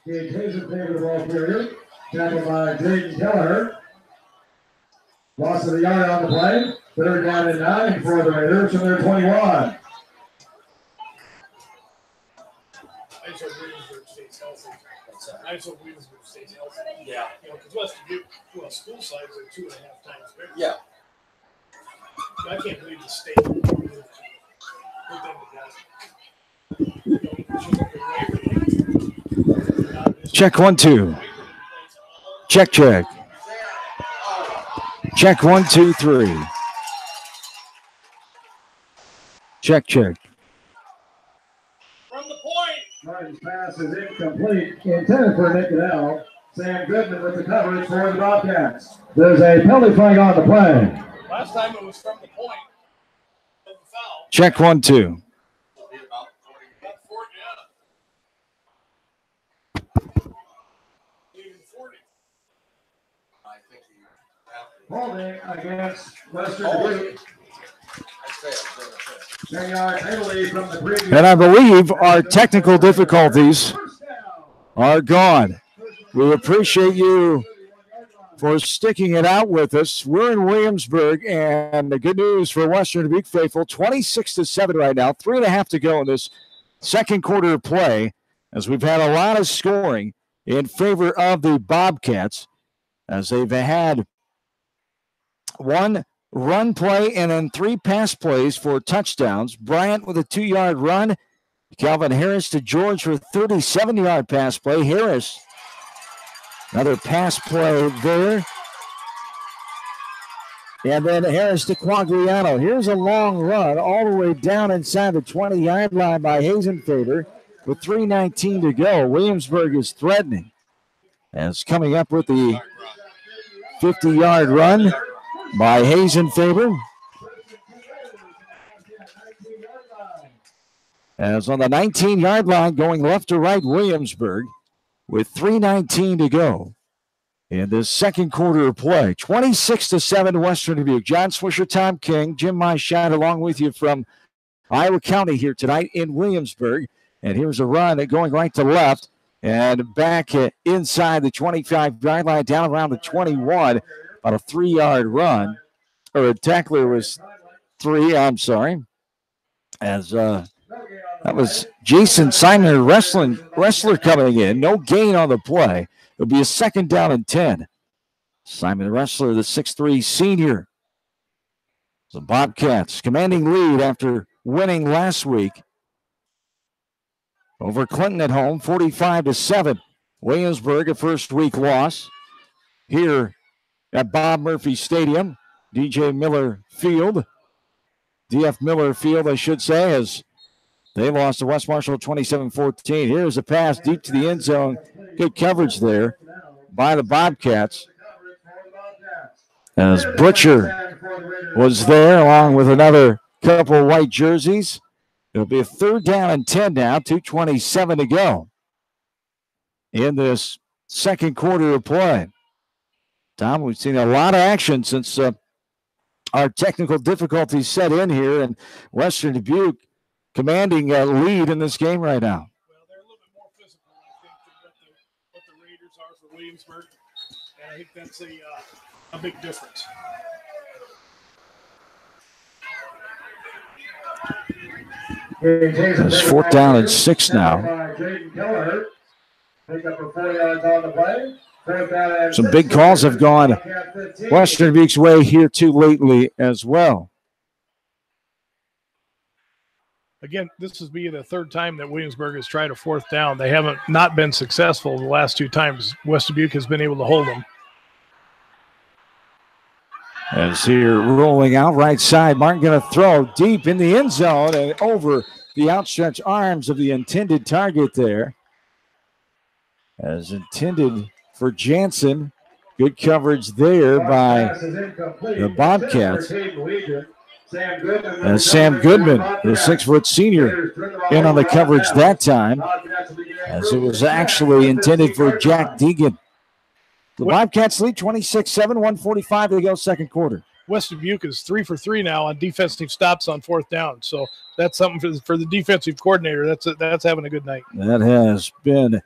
He takes it over the ball period. Tackled by Jaden Keller. Loss of the yard on the play. Third down and 9 for the Raiders from their 21. I just hope Williamsburg stays healthy. I just hope Williamsburg stays healthy. Yeah. Because West Dubuque, school size are 2.5 times bigger. Yeah. I can't believe the state put them together. Check 1-2. Check. Check 1, 2, 3. Check. From the point. Martin's pass is incomplete. Intended for Nick Goodell. Sam Goodman with the coverage for the Bobcats. There's a penalty flag on the play. Last time it was from the point. Of the foul. Check 1, 2. Holding against Western Dubuque. 10-yard penalty from the previous. And I believe our technical difficulties are gone. We appreciate you for sticking it out with us. We're in Williamsburg, and the good news for Western Dubuque faithful, 26-7 right now, 3.5 to go in this second quarter of play, as we've had a lot of scoring in favor of the Bobcats, as they've had one run play and then 3 pass plays for touchdowns. Bryant with a 2-yard run. Calvin Harris to George for a 37-yard pass play. Harris, another pass play there. And then Harris to Quagliano. Here's a long run all the way down inside the 20-yard line by Hazenfaber with 3:19 to go. Williamsburg is threatening. And it's coming up with the 50-yard run by Hazenfaber. As on the 19-yard line, going left to right, Williamsburg with 3:19 to go in this second quarter of play. 26-7 Western Dubuque. John Swisher, Tom King, Jim Myshad along with you from Iowa County here tonight in Williamsburg. And here's a run going right to left and back inside the 25-yard line, down around the 21. About a 3-yard run, or a tackler was 3, I'm sorry. As that was Jason Simon, wrestler coming in. No gain on the play. It'll be a second down and 10. Simon Wrestler, the 6'3 senior. The Bobcats commanding lead after winning last week over Clinton at home, 45-7. Williamsburg, a first week loss here at Bob Murphy Stadium, D.J. Miller Field, D.F. Miller Field, I should say, as they lost to West Marshall 27-14. Here's a pass deep to the end zone. Good coverage there by the Bobcats, as Butcher was there along with another couple of white jerseys. It'll be a third down and 10 now, 2:27 to go in this second quarter of play. Tom, we've seen a lot of action since our technical difficulties set in here, and Western Dubuque commanding a lead in this game right now. Well, they're a little bit more physical, I think, than what the Raiders are for Williamsburg, and I think that's a big difference. It's 4th down and 6 now. Some big calls have gone Western Dubuque's way here too lately as well. Again, this is being the third time that Williamsburg has tried a 4th down. They haven't not been successful the last 2 times. West Dubuque has been able to hold them. As here rolling out right side, Martin going to throw deep in the end zone and over the outstretched arms of the intended target there. As intended for Jansen. Good coverage there by the Bobcats. As Sam Goodman, the 6-foot senior, in on the coverage that time, as it was actually intended for Jack Deegan. The Bobcats lead 26-7, 1:45 to go second quarter. West Dubuque is 3 for 3 now on defensive stops on 4th down. So that's something for the defensive coordinator. That's having a good night. That has been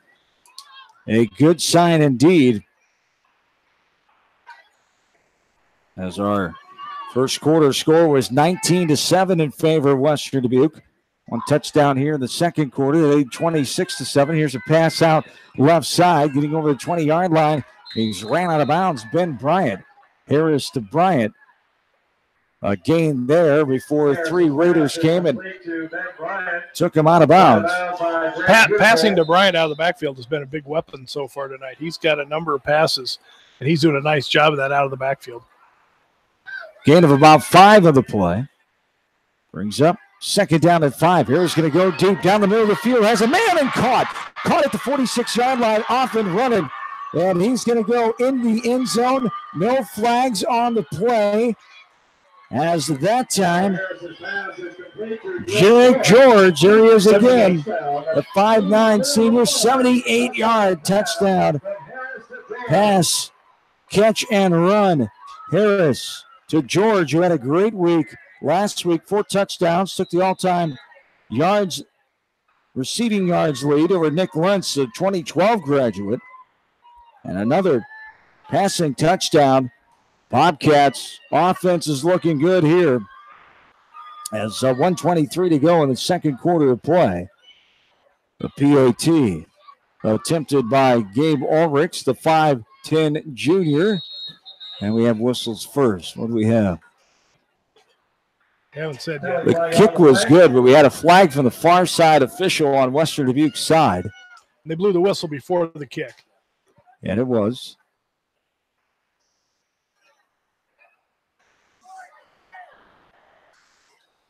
A good sign indeed. As our first quarter score was 19-7 in favor of Western Dubuque. One touchdown here in the second quarter. They lead 26-7. Here's a pass out left side, getting over the 20-yard line. He's ran out of bounds. Ben Bryant. Harris to Bryant. A gain there before three Raiders came and took him out of bounds. Passing to Bryant out of the backfield has been a big weapon so far tonight. He's got a number of passes, and he's doing a nice job of that out of the backfield. Gain of about 5 of the play. Brings up second down at 5. Harris going to go deep down the middle of the field. Has a man and caught. Caught at the 46-yard line, off and running. And he's going to go in the end zone. No flags on the play. As that time, Jake George, there he is again. The 5'9" senior, 78-yard touchdown. Pass, catch, and run. Harris to George, who had a great week. Last week, 4 touchdowns, took the all-time receiving yards lead over Nick Lentz, a 2012 graduate. And another passing touchdown. Bobcats offense is looking good here. As 1:23 to go in the second quarter of play. The PAT attempted by Gabe Ulrichs, the 5'10" junior. And we have whistles first. What do we have? Haven't said that. The kick was good, but we had a flag from the far side official on Western Dubuque's side. They blew the whistle before the kick. And it was.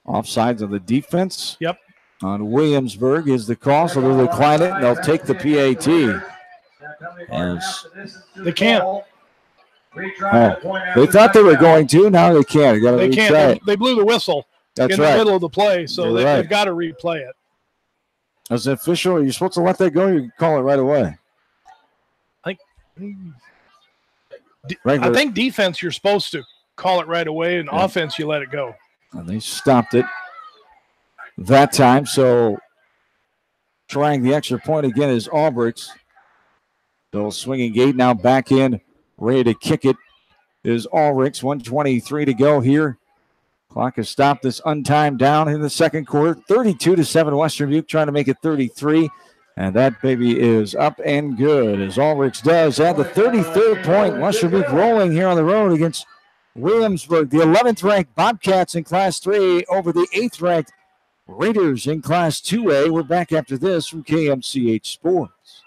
Offsides on the defense. Yep. On Williamsburg is the call, so they'll decline it, and they'll take the PAT. As they can't. They thought they were going to. Now they can't. They can't. They blew the whistle in the middle of the play, so they've got to replay it. As an official, are you supposed to let that go? Or you can call it right away. I think defense, you're supposed to call it right away, and offense, you let it go. And they stopped it that time. So trying the extra point again is Ulbrichts. Bill swinging gate now back in, ready to kick it is Ulrichs. 1:23 to go here. Clock has stopped this untimed down in the second quarter. 32-7 Western Dubuque trying to make it 33. And that baby is up and good as Ulrichs does add the 33rd point. Western Dubuque rolling here on the road against Williamsburg, the 11th ranked Bobcats in Class 3 over the 8th ranked Raiders in Class 2A. We're back after this from KMCH Sports.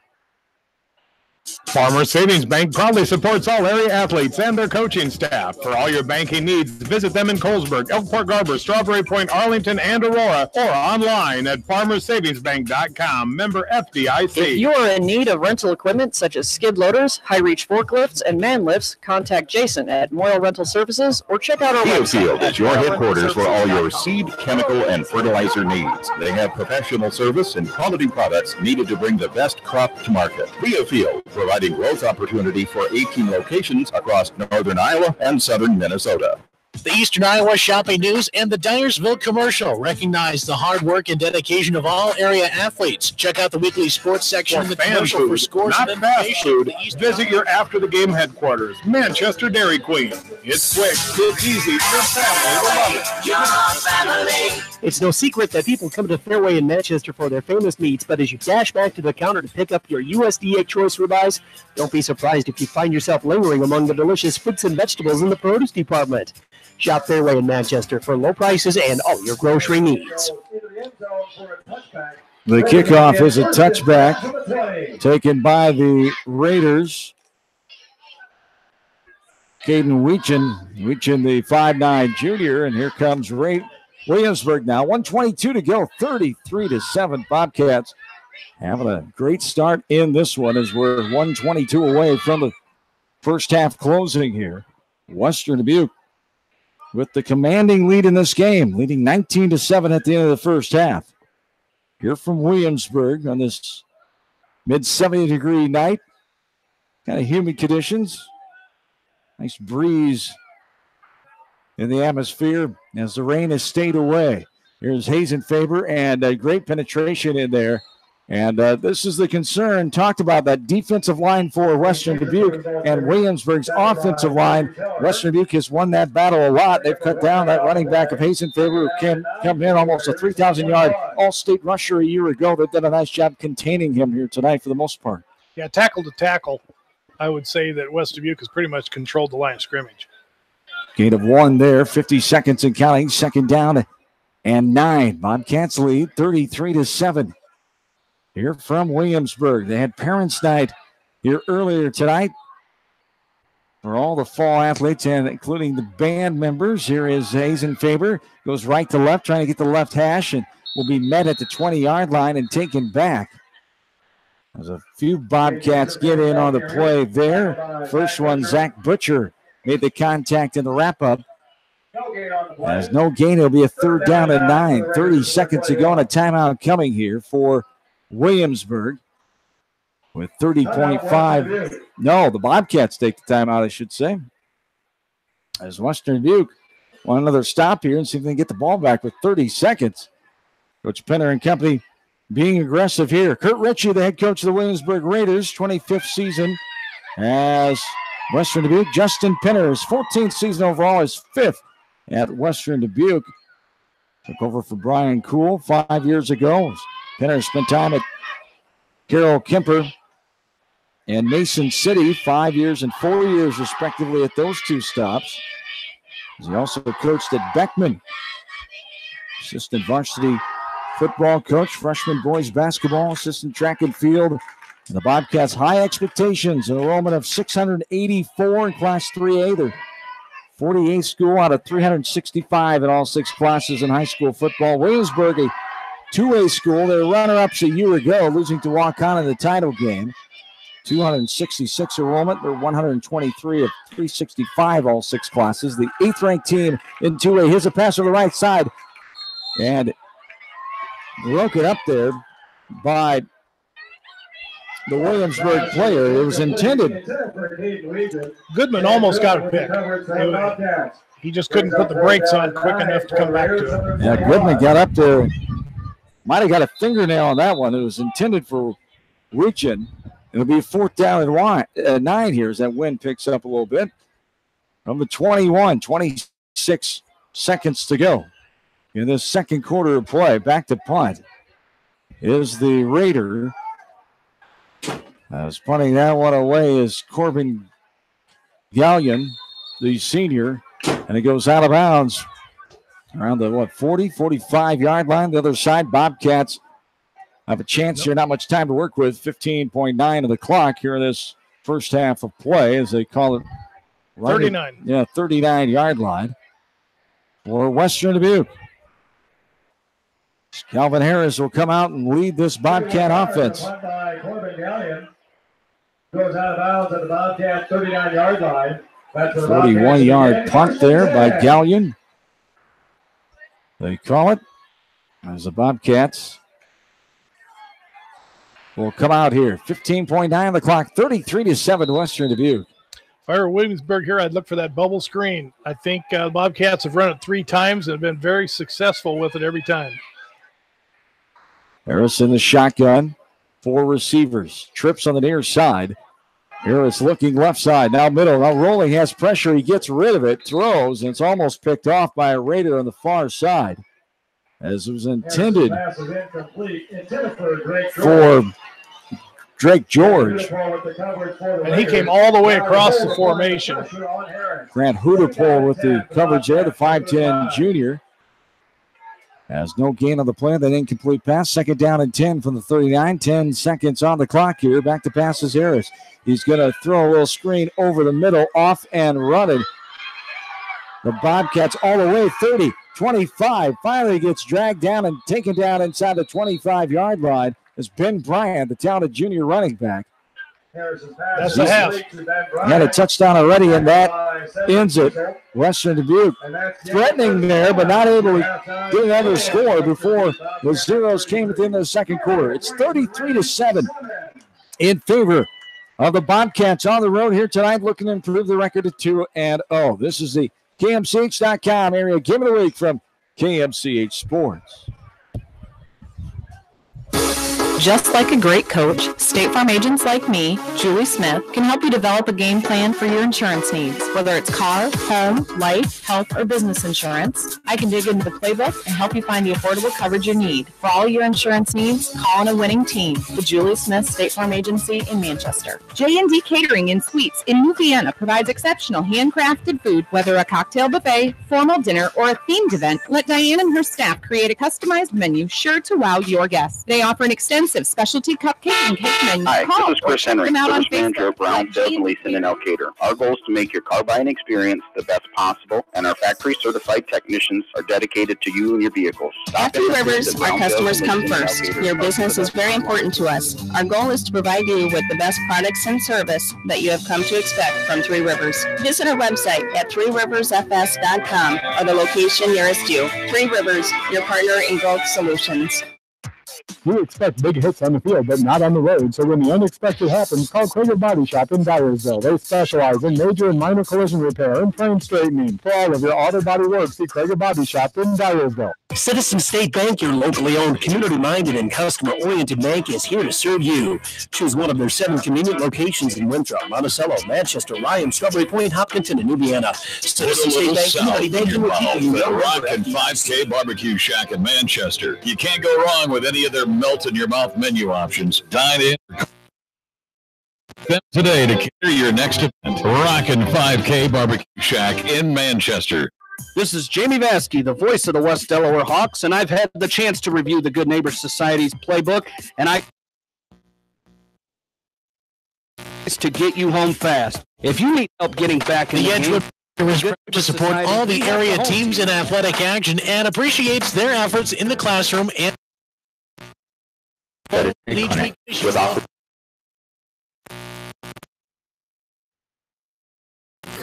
Farmers Savings Bank proudly supports all area athletes and their coaching staff. For all your banking needs, visit them in Colesburg, Elkport Garber, Strawberry Point, Arlington, and Aurora, or online at farmersavingsbank.com. Member FDIC. If you are in need of rental equipment such as skid loaders, high-reach forklifts, and man lifts, contact Jason at Moyle Rental Services or check out our website. Field is your headquarters for all your seed, chemical, and fertilizer needs. They have professional service and quality products needed to bring the best crop to market. Field, providing growth opportunity for 18 locations across northern Iowa and southern Minnesota. The Eastern Iowa Shopping News and the Dyersville Commercial recognize the hard work and dedication of all area athletes. Check out the weekly sports section of the commercial food, for scores not of fast information. food. Visit your after-the-game headquarters, Manchester Dairy Queen. It's quick, it's easy, your family will love it. Your family. It's no secret that people come to Fairway in Manchester for their famous meats, but as you dash back to the counter to pick up your USDA choice ribeyes, don't be surprised if you find yourself lingering among the delicious fruits and vegetables in the produce department. Shop Fairway in Manchester for low prices and all your grocery needs. The kickoff is a touchback taken by the Raiders. Caden Weechin, the 5'9" junior, and here comes Williamsburg now. 1:22 to go, 33-7 Bobcats. Having a great start in this one as we're 1:22 away from the first half closing here. Western Dubuque with the commanding lead in this game, leading 19-7 at the end of the first half. Here from Williamsburg on this mid-70-degree night. Kind of humid conditions. Nice breeze in the atmosphere as the rain has stayed away. Here's Hazen Faber and a great penetration in there And this is the concern. Talked about that defensive line for Western Dubuque and Williamsburg's offensive line. Western Dubuque has won that battle a lot. They've cut down that running back of Hazen Faber, who came in almost a 3,000-yard all-state rusher a year ago. They've done a nice job containing him here tonight for the most part. Yeah, tackle to tackle, I would say that West Dubuque has pretty much controlled the line of scrimmage. Gain of 1 there, 50 seconds and counting. Second down and 9. Bobcats lead 33-7. Here from Williamsburg. They had Parents' Night here earlier tonight for all the fall athletes, and including the band members. Here is Hazen Faber. Goes right to left, trying to get the left hash, and will be met at the 20-yard line and taken back. There's a few Bobcats get in on the play there. First one, Zach Butcher made the contact in the wrap-up. There's no gain. It'll be a third down and 9. 30 seconds to go, and a timeout coming here for Williamsburg with 30.5. No, the Bobcats take the timeout, I should say. As Western Dubuque want another stop here and see if they can get the ball back with 30 seconds. Coach Penner and company being aggressive here. Kurt Ritchie, the head coach of the Williamsburg Raiders, 25th season as Western Dubuque. Justin Penner, his 14th season overall, his 5th at Western Dubuque. Took over for Brian Kuhl 5 years ago. Penner spent time at Carroll Kemper and Mason City, 5 years and 4 years respectively at those two stops. He also coached at Beckman, assistant varsity football coach, freshman boys basketball, assistant track and field. And the Bobcats high expectations, an enrollment of 684 in Class 3A. They're 48th school out of 365 in all 6 classes in high school football. Williamsburg, a 2A school. They're runner-ups a year ago, losing to Waukon in the title game. 266 enrollment. They're 123 of 365 all 6 classes. The 8th-ranked team in 2A. Here's a pass on the right side. And broken up there by the Williamsburg player. It was intended. Goodman almost got a pick. He just couldn't put the brakes on quick enough to come back to it. Yeah, Goodman got up there. Might have got a fingernail on that one. It was intended for reaching. It'll be 4th down and 9 here as that wind picks up a little bit. From the 21, 26 seconds to go in this second quarter of play. Back to punt is the Raider. As punting that one away is Corbin Gallion, the senior, and it goes out of bounds around the 40, 45-yard line. The other side, Bobcats have a chance here. Not much time to work with. 15.9 of the clock here in this first half of play, as they call it. 39. 39-yard line for Western Dubuque. Calvin Harris will come out and lead this Bobcat offense. Goes out of bounds at the Bobcat 39-yard line. 41-yard punt there by Gallion. They call it as the Bobcats will come out here. 15.9 on the clock, 33-7 Western Dubuque. If I were Williamsburg here, I'd look for that bubble screen. I think Bobcats have run it 3 times and have been very successful with it every time. Harris in the shotgun. 4 receivers. Trips on the near side. Harris looking left side. Now middle. Now rolling. Has pressure. He gets rid of it. Throws. And it's almost picked off by a Raider on the far side. As it was intended for Drake George. And he came all the way across the formation. Grant Hooterpole with the coverage there. The 5'10 junior. Has no gain on the play. That incomplete pass. Second down and 10 from the 39. 10 seconds on the clock here. Back to passes Harris. He's going to throw a little screen over the middle. Off and running. The Bobcats all the way. 30, 25. Finally gets dragged down and taken down inside the 25-yard line. As Ben Bryant, the talented junior running back. That's the half. He had a touchdown already, and that ends it. Western Dubuque threatening there, but not able to get another score before the zeros came within the second quarter. It's 33-7 in favor of the Bobcats on the road here tonight, looking to improve the record to 2-0. This is the KMCH.com area game of the week from KMCH Sports. Just like a great coach, State Farm agents like me, Julie Smith, can help you develop a game plan for your insurance needs. Whether it's car, home, life, health, or business insurance, I can dig into the playbook and help you find the affordable coverage you need. For all your insurance needs, call on a winning team. The Julie Smith State Farm Agency in Manchester. J&D Catering and Suites in New Vienna provides exceptional handcrafted food. Whether a cocktail buffet, formal dinner, or a themed event, let Diane and her staff create a customized menu sure to wow your guests. They offer an extensive specialty cupcake and cake menu. Hi, Call this is Chris or check Henry, them out on service manager of Facebook. Brown Sales and Leasing in Elkader. Our goal is to make your car buying experience the best possible, and our factory certified technicians are dedicated to you and your vehicles. At Three Rivers, our customers come first. Your business is very important to us. Our goal is to provide you with the best products and service that you have come to expect from Three Rivers. Visit our website at threeriversfs.com or the location nearest you. Three Rivers, your partner in growth solutions. We expect big hits on the field, but not on the road. So when the unexpected happens, call Krager Body Shop in Dyersville. They specialize in major and minor collision repair and frame straightening. For all of your auto body work, see Krager Body Shop in Dyersville. Citizen State Bank, your locally owned, community-minded, and customer-oriented bank, is here to serve you. Choose one of their 7 convenient locations in Winthrop, Monticello, Manchester, Lyons, Strawberry Point, Hopkinton, and Nubiana. Citizen State Bank, community banking with people you know. Rockin' 5K Barbecue Shack in Manchester. You can't go wrong with any of their melt-in-your-mouth menu options. Dine in today to carry your next event. Rockin' 5K Barbecue Shack in Manchester. This is Jamie Vasky, the voice of the West Delaware Hawks, and I've had the chance to review the Good Neighbor Society's playbook, and I to get you home fast. If you need help getting back in the game, is proud to support all the area teams in athletic action and appreciates their efforts in the classroom and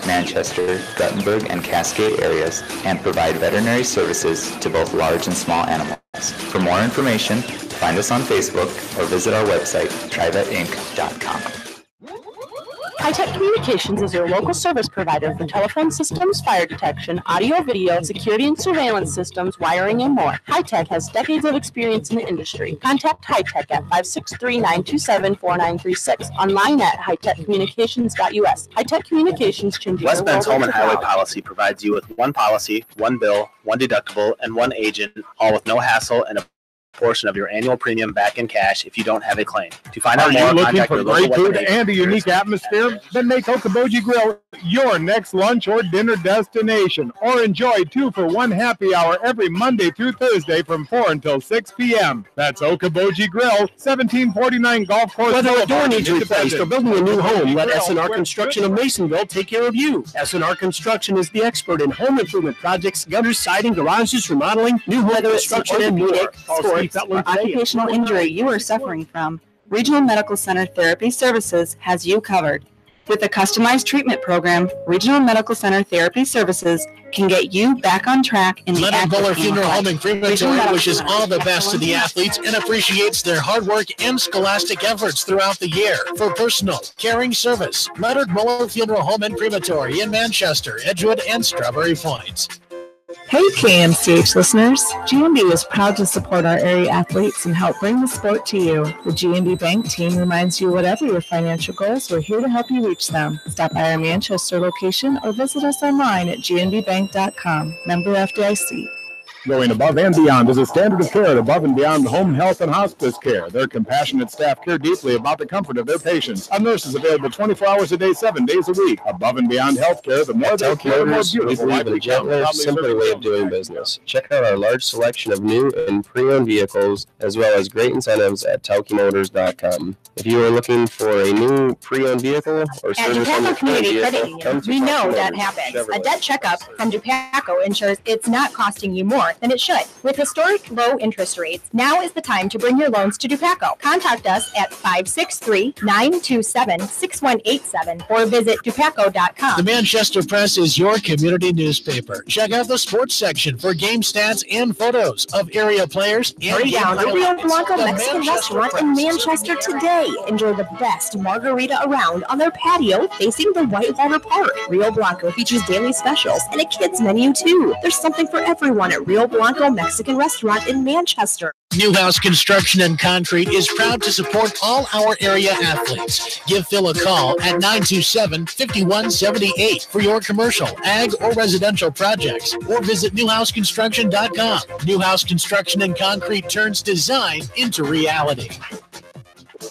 Manchester, Guttenberg, and Cascade areas, and provide veterinary services to both large and small animals. For more information, find us on Facebook or visit our website, trivetinc.com. High-Tech Communications is your local service provider for telephone systems, fire detection, audio, video, security and surveillance systems, wiring, and more. High-Tech has decades of experience in the industry. Contact High-Tech at 563-927-4936. Online at hightechcommunications.us. High-Tech Communications changing West the Bend's world home and of highway tomorrow. policy provides you with one policy, one bill, one deductible, and one agent, all with no hassle and a portion of your annual premium back in cash if you don't have a claim. To find out Are more, you looking contact for your local great food Western and a agent. unique atmosphere? Then make Okoboji Grill your next lunch or dinner destination. Or enjoy 2-for-1 happy hour every Monday through Thursday from 4 until 6 p.m. That's Okoboji Grill, 1749 Golf Course. whether a Boulevard, door needs replaced or Independence. building a new home, let Grill, S&R where Construction good of Masonville take care of you. S&R Construction is the expert in home improvement projects, gutters, siding, garages, remodeling, new home Whether it's construction, and more. orthopedic, Call Steve sports, Fettler or today. occupational injury you are suffering from, Regional Medical Center Therapy Services has you covered. With a customized treatment program, Regional Medical Center Therapy Services can get you back on track in the Leonard active Buller game Funeral of Home life. and Regional Crematory Medical wishes Center all the is best to the athletes and appreciates their hard work and scholastic efforts throughout the year. For personal, caring service, Leonard Buller Funeral Home and Crematory in Manchester, Edgewood, and Strawberry Point. Hey KMCH listeners, GMB is proud to support our area athletes and help bring the sport to you. The GMB Bank team reminds you whatever your financial goals, we're here to help you reach them. Stop by our Manchester location or visit us online at gnbbank.com. Member FDIC. Going above and beyond is a standard of care above and beyond home health and hospice care. Their compassionate staff care deeply about the comfort of their patients. A nurse is available 24 hours a day, 7 days a week. Above and beyond health care, the more they care, the more beautiful. We believe in a gentler, simpler way of doing business. Check out our large selection of new and pre-owned vehicles, as well as great incentives at TaukiMotors.com. If you are looking for a new pre-owned vehicle or At service on your Dupaco Community vehicle, Credit come Union, to we know Tauki that Motors happens. Chevrolet. A debt checkup from Dupaco ensures it's not costing you more than it should. With historic low interest rates, now is the time to bring your loans to Dupaco. Contact us at 563-927-6187 or visit dupaco.com. The Manchester Press is your community newspaper. Check out the sports section for game stats and photos of area players and Hurry game down to Rio highlights. Blanco The Mexican Manchester restaurant in Press. Manchester today. Enjoy the best margarita around on their patio facing the Whitewater Park. Rio Blanco features daily specials and a kids menu too. There's something for everyone at Rio Blanco Mexican restaurant in Manchester. Newhouse Construction and Concrete is proud to support all our area athletes. Give Phil a call at 927-5178 for your commercial, ag, or residential projects, or visit newhouseconstruction.com. Newhouse Construction and Concrete turns design into reality.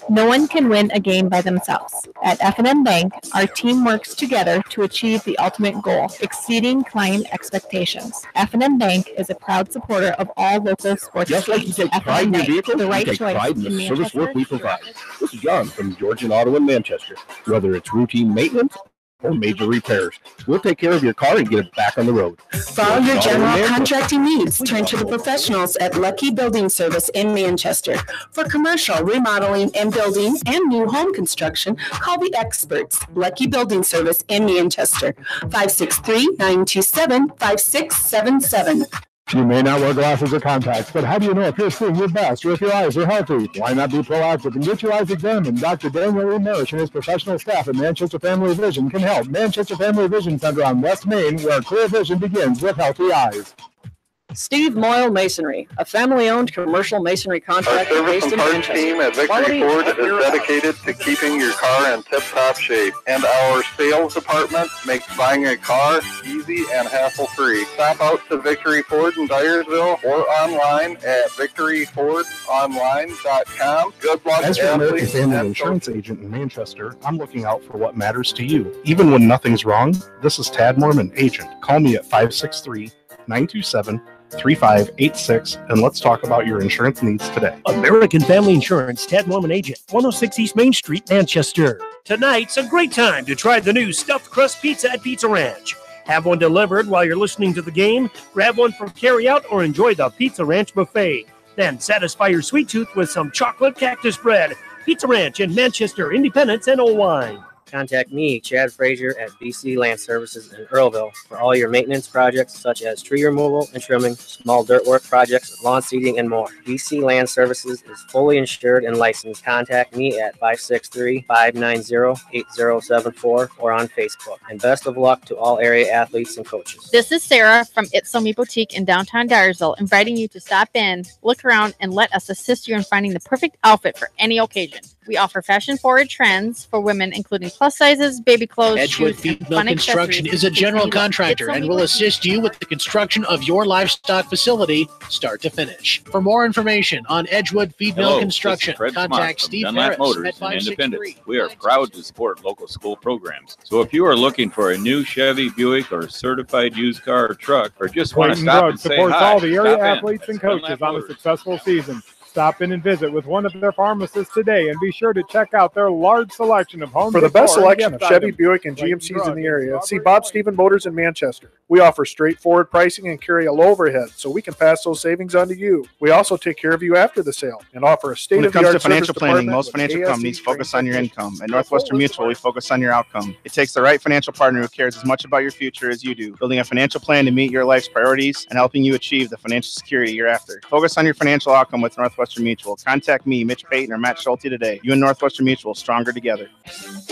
No one can win a game by themselves. At F&M Bank, our team works together to achieve the ultimate goal, exceeding client expectations. F&M Bank is a proud supporter of all local sports. Just like you take pride in your vehicle, the right you take choice pride in in the service work we Manchester. provide. This is John from Georgian Auto in Manchester. Whether it's routine maintenance or major repairs, we'll take care of your car and get it back on the road. For all your general contracting needs, turn to the professionals at Lucky Building Service in Manchester. For commercial, remodeling, and building, and new home construction, call the experts. Lucky Building Service in Manchester, 563-927-5677. You may not wear glasses or contacts, but how do you know if you're seeing your best or if your eyes are healthy? Why not be proactive and get your eyes examined? Dr. Daniel E. Marish and his professional staff at Manchester Family Vision can help. Manchester Family Vision Center on West Main, where clear vision begins with healthy eyes. Steve Moyle Masonry, a family-owned commercial masonry Our contractor service based and in parts Manchester. team at Victory Quality Ford at your is dedicated to keeping your car in tip-top shape, and our sales department makes buying a car easy and hassle-free. Stop out to Victory Ford in Dyersville or online at victoryfordonline.com. Good luck, As your American athletes, Family and Insurance agent in Manchester, I'm looking out for what matters to you. Even when nothing's wrong, this is Tad Mormon, agent. Call me at 563-927-3586, and let's talk about your insurance needs today. American Family Insurance, Tad Mormon Agent, 106 East Main Street, Manchester. Tonight's a great time to try the new stuffed crust pizza at Pizza Ranch. Have one delivered while you're listening to the game, grab one for carryout, or enjoy the Pizza Ranch buffet. Then satisfy your sweet tooth with some chocolate cactus bread. Pizza Ranch in Manchester, Independence, and Old Wine. Contact me, Chad Frazier, at BC Land Services in Earlville for all your maintenance projects such as tree removal and trimming, small dirt work projects, lawn seeding, and more. BC Land Services is fully insured and licensed. Contact me at 563-590-8074 or on Facebook. And best of luck to all area athletes and coaches. This is Sarah from It's So Me Boutique in downtown Dyersville, inviting you to stop in, look around, and let us assist you in finding the perfect outfit for any occasion. We offer fashion-forward trends for women, including plus sizes, baby clothes, Edgewood shoes, and Feed Mill fun Construction accessories is a to general keep you up. contractor It's and only will one- assist you with the construction of your livestock facility, start to finish. For more information on Edgewood Feed Mill Hello, Construction, this is Fred contact Smart from Steve Dunlap Harris Motors at in 563. Independence. We are proud to support local school programs. So if you are looking for a new Chevy, Buick, or certified used car or truck, or just want to Clayton stop Drug and say supports hi, all the area stop in. athletes and That's Dunlap coaches on a Motors. successful season. Stop in and visit with one of their pharmacists today, and be sure to check out their large selection of home For the best decor and selection of gift Chevy, items. Buick, and Clayton GMCs in Drug the in area, see Strawberry Bob Stephen Motors in Manchester. We offer straightforward pricing and carry a low overhead, so we can pass those savings on to you. We also take care of you after the sale and offer a When it state-of-the-art comes to service financial planning, department most with financial ASE companies focus on your trained income. At Northwestern Mutual, we focus on your outcome. It takes the right financial partner who cares as much about your future as you do, building a financial plan to meet your life's priorities and helping you achieve the financial security you're after. Focus on your financial outcome with Northwestern Mutual. Contact me, Mitch Payton, or Matt Schulte today. You and Northwestern Mutual, stronger together.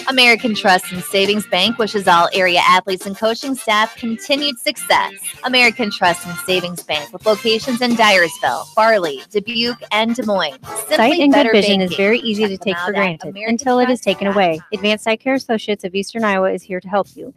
American Trust and Savings Bank wishes all area athletes and coaching staff continued success. American Trust and Savings Bank with locations in Dyersville, Farley, Dubuque, and Des Moines. Simply Sight and good better vision is banking. very easy to Check them take out for at granted until it is taken away. Advanced Eye Care Associates of Eastern Iowa is here to help you.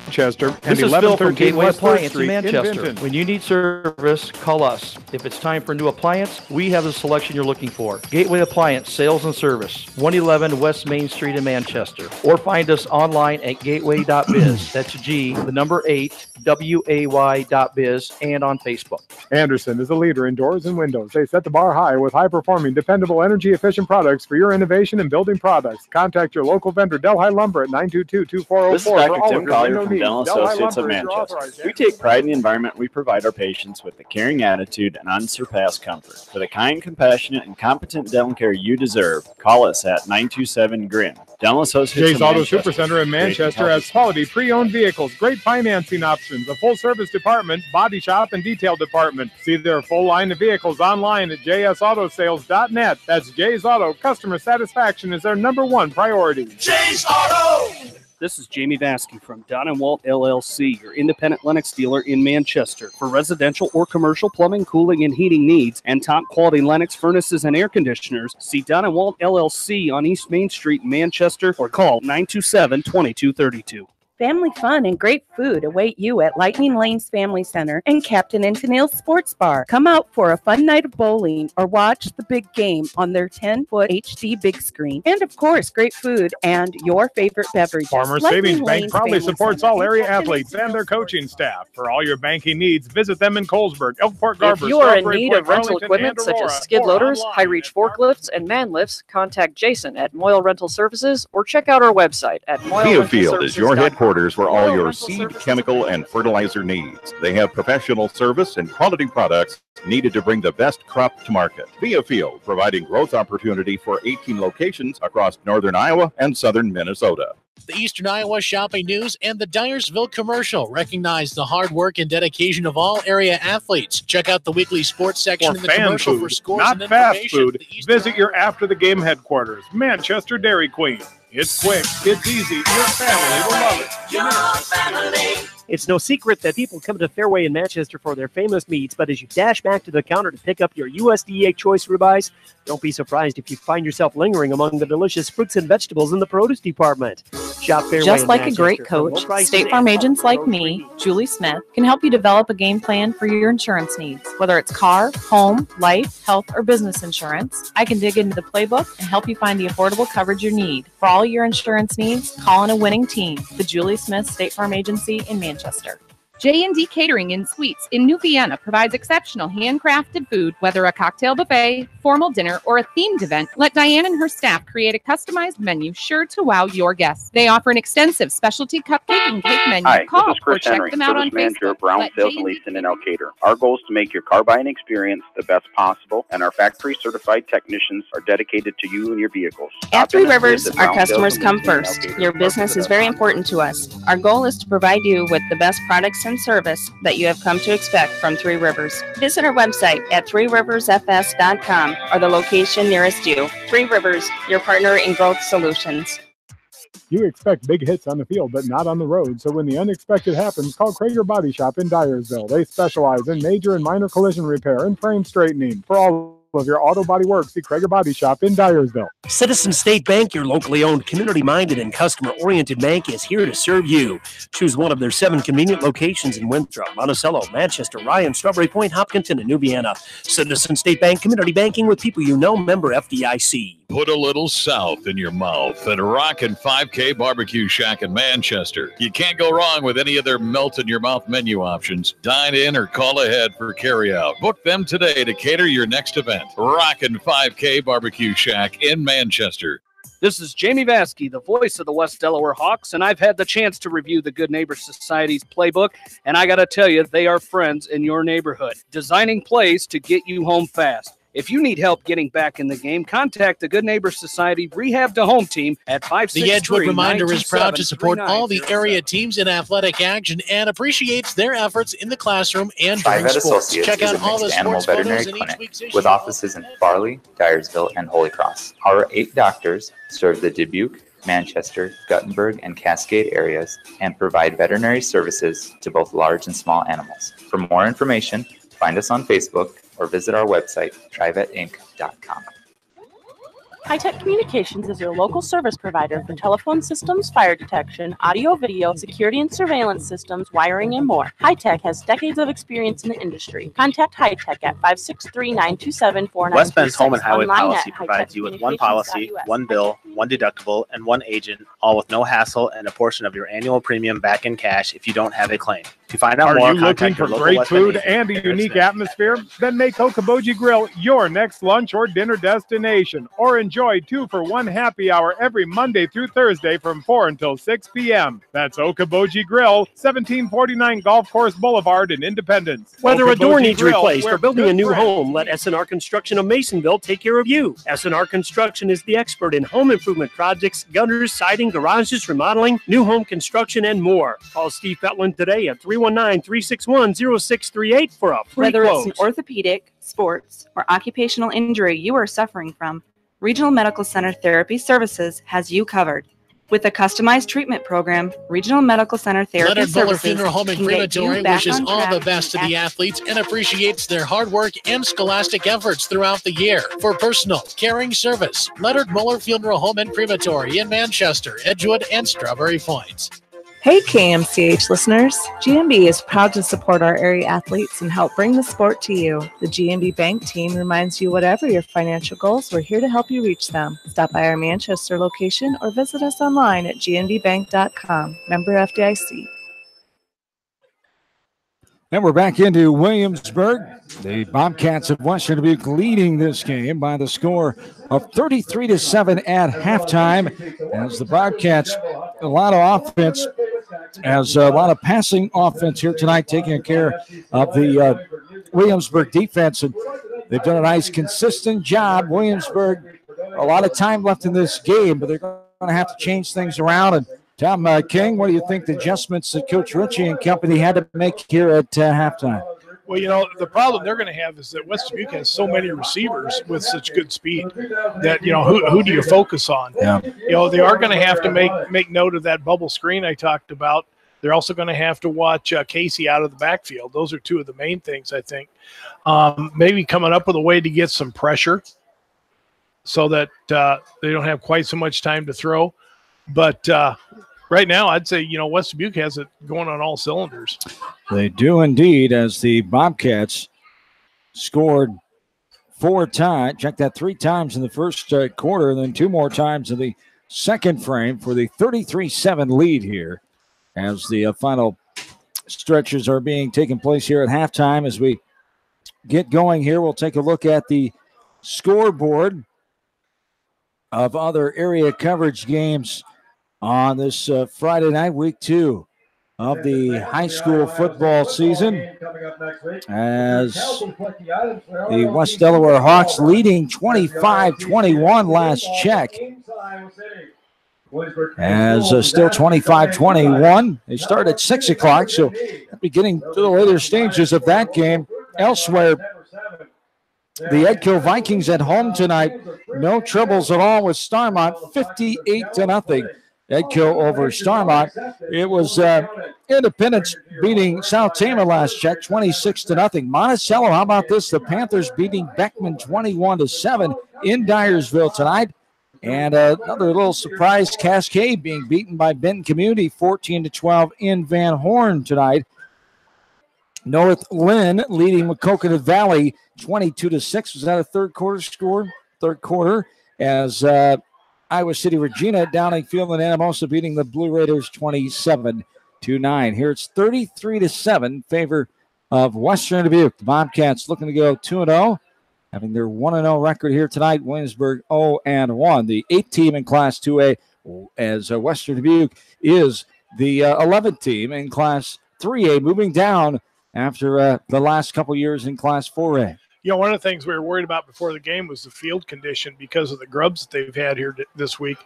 Manchester and This is Phil from 1113 Gateway West 3rd Appliance in Street Manchester. Vinton. When you need service, call us. If it's time for a new appliance, we have the selection you're looking for. Gateway Appliance Sales and Service, 111 West Main Street in Manchester. Or find us online at gateway.biz. That's G, the number 8, WAY.biz, and on Facebook. Anderson is a leader in doors and windows. They set the bar high with high-performing, dependable, energy-efficient products for your innovation and building products. Contact your local vendor, Delhi Lumber, at 922-2404 This is for Dr. all Tim of your Collier window from needs. Dental Delhi Associates of Lumber is your Manchester. authorized We take pride in the environment we provide our patients with a caring attitude and unsurpassed comfort. For the kind, compassionate, and competent dental care you deserve, call us at 927-GRIN. Dental Associates Jay's of Auto Manchester. Supercenter in Manchester has quality pre-owned vehicles, great financing options, a full-service department, body shop, and detail department. See their full line of vehicles online at jsautosales.net. That's Jay's Auto. Customer satisfaction is their #1 priority. Jay's Auto! This is Jamie Vasky from Don & Walt LLC, your independent Lennox dealer in Manchester. For residential or commercial plumbing, cooling, and heating needs and top quality Lennox furnaces and air conditioners, see Don & Walt LLC on East Main Street, Manchester, or call 927-2232. Family fun and great food await you at Lightning Lanes Family Center and Captain and Tennille's Sports Bar. Come out for a fun night of bowling or watch the big game on their 10-foot HD big screen. And of course, great food and your favorite beverages. Farmers Savings Bank proudly supports all area athletes and their coaching staff. For all your banking needs, visit them in Colesburg, Elkport Garbers. If you are in Strawberry need Point, of rental Arlington, equipment and such Aurora, as skid or loaders, online high-reach forklifts, and man lifts, contact Jason at Moyle Rental Services or check out our website at Biofield is your moylerentalservices.com. headquarters for all your seed, chemical, and fertilizer needs. They have professional service and quality products needed to bring the best crop to market. Biofield, providing growth opportunity for 18 locations across northern Iowa and southern Minnesota. The Eastern Iowa Shopping News and the Dyersville Commercial recognize the hard work and dedication of all area athletes. Check out the weekly sports section in the fan commercial food, for scores not and fast information. food. Visit your after-the-game headquarters, Manchester Dairy Queen. It's quick, it's easy, your family will love it. Your family. It's no secret that people come to Fairway in Manchester for their famous meats, but as you dash back to the counter to pick up your USDA choice ribeyes, don't be surprised if you find yourself lingering among the delicious fruits and vegetables in the produce department. Shop Fairway Just in like a Manchester great for coach, low prices State and Farm agents like road-free me, Julie Smith, can help you develop a game plan for your insurance needs. Whether it's car, home, life, health, or business insurance, I can dig into the playbook and help you find the affordable coverage you need. For all your insurance needs, call in a winning team, the Julie Smith State Farm Agency in Manchester. J&D Catering and Suites in New Vienna provides exceptional handcrafted food, whether a cocktail buffet, formal dinner, or a themed event. Let Diane and her staff create a customized menu sure to wow your guests. They offer an extensive specialty cupcake and cake menu. Hi, Call this is or Chris check Henry, them out on service manager Facebook. of Brown Let Sales and J&D Leasing in Elkader. Our goal is to make your car buying experience the best possible, and our factory certified technicians are dedicated to you and your vehicles. At Three Stop in and Rivers, visit our Brown Sales customers and come Leasing in first. Elkader. Your business is very important to us. Our goal is to provide you with the best products and service that you have come to expect from Three Rivers. Visit our website at threeriversfs.com or the location nearest you. Three Rivers, your partner in growth solutions. You expect big hits on the field, but not on the road. So when the unexpected happens, call Krager Body Shop in Dyersville. They specialize in major and minor collision repair and frame straightening. For all of your auto body work, see Krager Body Shop in Dyersville. Citizen State Bank, your locally owned, community-minded, and customer-oriented bank, is here to serve you. Choose one of their 7 convenient locations in Winthrop, Monticello, Manchester, Ryan, Strawberry Point, Hopkinton, and New Vienna. Citizen State Bank, community banking with people you know, member FDIC. Put a little south in your mouth at Rockin' 5K Barbecue Shack in Manchester. You can't go wrong with any of their melt-in-your-mouth menu options. Dine in or call ahead for carryout. Book them today to cater your next event. Rockin' 5K Barbecue Shack in Manchester. This is Jamie Vasky, the voice of the West Delaware Hawks, and I've had the chance to review the Good Neighbor Society's playbook, and I got to tell you, they are friends in your neighborhood, designing plays to get you home fast. If you need help getting back in the game, contact the Good Neighbor Society Rehab to Home Team at 563-927-3909. The Edgewood Reminder is proud to support all the area teams in athletic action and appreciates their efforts in the classroom and during Tri-Vet sports. Associates Check is out a all the mixed animal sports veterinary photos in each clinic week's issue. with offices in Farley, Dyersville, and Holy Cross. Our 8 doctors serve the Dubuque, Manchester, Guttenberg, and Cascade areas and provide veterinary services to both large and small animals. For more information, find us on Facebook or visit our website, trivetinc.com. High-Tech Communications is your local service provider for telephone systems, fire detection, audio, video, security and surveillance systems, wiring, and more. High-Tech has decades of experience in the industry. Contact High-Tech at 563-927-4936. West Bend's Home and Highway Online policy at provides you with one policy, hightechcommunications.us. one bill, one deductible, and one agent, all with no hassle and a portion of your annual premium back in cash if you don't have a claim. To find out Are more, you looking contact for your local great West Bend food agent. and a unique atmosphere? Then make Okoboji Grill your next lunch or dinner destination. Or enjoy 2-for-1 happy hour every Monday through Thursday from 4 until 6 p.m. That's Okoboji Grill, 1749 Golf Course Boulevard in Independence. Whether a door Okoboji needs Grill, replaced where or building a good new friends- home, let S&R Construction of Masonville take care of you. S&R Construction is the expert in home improvement projects, gutters, siding, garages, remodeling, new home construction, and more. Call Steve Fetland today at 319-361-0638 for a free Whether quote. it's an orthopedic, sports, or occupational injury you are suffering from, Regional Medical Center Therapy Services has you covered. With a customized treatment program, Regional Medical Center Therapy Leonard Muller Services Funeral Home and can get you Crematory back wishes on all track the best to the athletes and appreciates their hard work and scholastic efforts throughout the year. For personal, caring service, Leonard Muller Funeral Home and Crematory in Manchester, Edgewood, and Strawberry Points. Hey KMCH listeners, GMB is proud to support our area athletes and help bring the sport to you. The GMB Bank team reminds you whatever your financial goals, we're here to help you reach them. Stop by our Manchester location or visit us online at gnbbank.com. Member FDIC. And we're back into Williamsburg. The Bobcats of Western Dubuque leading this game by the score of 33-7 at halftime. As the Bobcats, a lot of offense, as a lot of passing offense here tonight, taking care of the Williamsburg defense. And they've done a nice, consistent job. Williamsburg, a lot of time left in this game, but they're going to have to change things around. And Tom King, what do you think the adjustments that Coach Ritchie and company had to make here at halftime? Well, you know, the problem they're going to have is that West Dubuque has so many receivers with such good speed that, you know, who do you focus on? Yeah. You know, they are going to have to make note of that bubble screen I talked about. They're also going to have to watch Casey out of the backfield. Those are two of the main things, I think. Maybe coming up with a way to get some pressure so that they don't have quite so much time to throw. But right now, I'd say, you know, West Dubuque has it going on all cylinders. They do indeed, as the Bobcats scored 4 times. Check that 3 times in the first quarter, and then 2 more times in the second frame for the 33-7 lead here. As the final stretches are being taken place here at halftime. As we get going here, we'll take a look at the scoreboard of other area coverage games on this Friday night, week 2 of the high school football season, as the West Delaware Hawks leading 25-21 last check. As still 25-21. They start at 6 o'clock, so beginning to the later stages of that game. Elsewhere, the Edco Vikings at home tonight. No troubles at all with Starmont, 58-0. Edco over Starmont. It was Independence beating South Tama last check, 26-0. Monticello, how about this? The Panthers beating Beckman 21-7 in Dyersville tonight. And another little surprise, Cascade being beaten by Benton Community 14-12 in Van Horn tonight. North Lynn leading Coconut Valley 22-6. Was that a third quarter score? Third quarter, as Iowa City Regina, Downing Field, and Anamosa beating the Blue Raiders 27-9. Here it's 33-7 in favor of Western Dubuque. The Bobcats looking to go 2-0. Having their 1-0 record here tonight, Williamsburg 0-1. The 8th team in Class 2A, as Western Dubuque is the 11th team in Class 3A, moving down after the last couple years in Class 4A. You know, one of the things we were worried about before the game was the field condition because of the grubs that they've had here this week.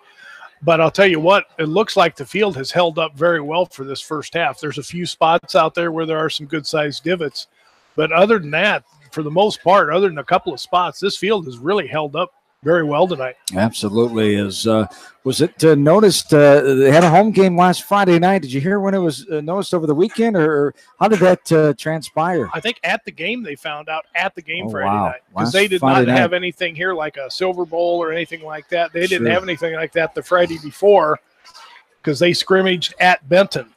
But I'll tell you what, it looks like the field has held up very well for this first half. There's a few spots out there where there are some good-sized divots. But other than that, for the most part, other than a couple of spots, this field has really held up very well tonight. Absolutely. Was it noticed they had a home game last Friday night? Did you hear when it was noticed over the weekend, or how did that transpire? I think at the game they found out at the game Friday wow. night, because they did not have anything here like a Silver Bowl or anything like that. They didn't have anything like that the Friday before because they scrimmaged at Benton.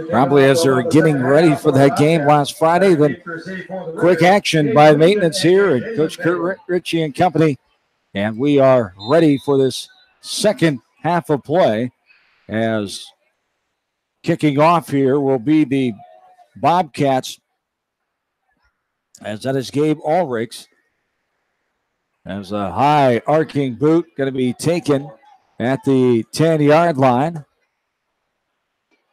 Probably as they're getting ready for that game last Friday. Then quick action by maintenance here and Coach Kurt Ritchie and company. And we are ready for this second half of play, as kicking off here will be the Bobcats, as that is Gabe Ulrichs. As a high arcing boot going to be taken at the 10-yard line.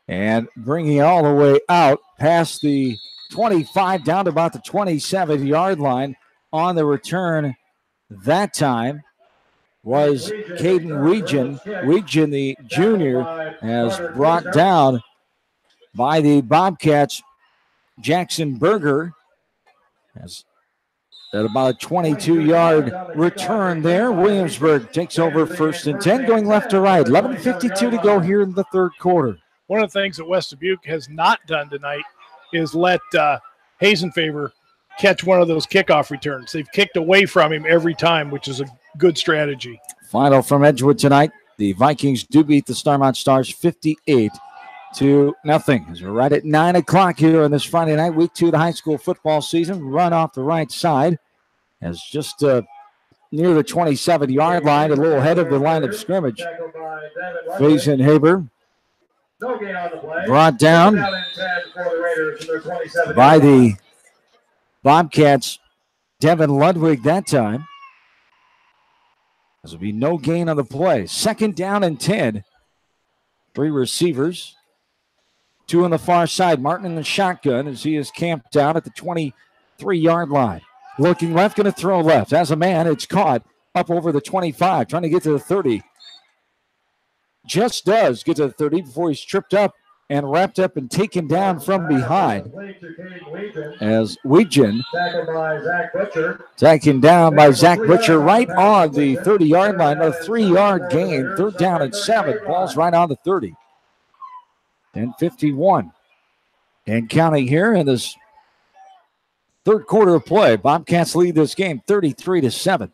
And bringing it all the way out past the 25 down to about the 27-yard line on the return that time was Caden Weegen. Weegen, the junior, has brought down by the Bobcats Jackson Berger. As At about a 22-yard return there, Williamsburg takes over 1st and 10, going left to right. 11:52 to go here in the third quarter. One of the things that West Dubuque has not done tonight is let Hazenfavor catch one of those kickoff returns. They've kicked away from him every time, which is a good strategy. Final from Edgewood tonight. The Vikings do beat the Starmont Stars 58-0. As we're right at 9 o'clock here on this Friday night, week 2 of the high school football season. Run off the right side as just near the 27-yard line, a little ahead of the line of scrimmage. Faison Haber brought down by the Bobcats, Devin Ludwig that time. There will be no gain on the play. 2nd down and 10. 3 receivers. 2 on the far side. Martin in the shotgun as he is camped out at the 23-yard line. Looking left, going to throw left. As a man, it's caught up over the 25, trying to get to the 30. Just does get to the 30 before he's tripped up and wrapped up and taken down from behind. As Weegan taken down by Zach Butcher right on the 30-yard line. A 3-yard gain. 3rd down and 7. Ball's right on the 30. 10:51. And counting here in this third quarter of play. Bobcats lead this game 33-7.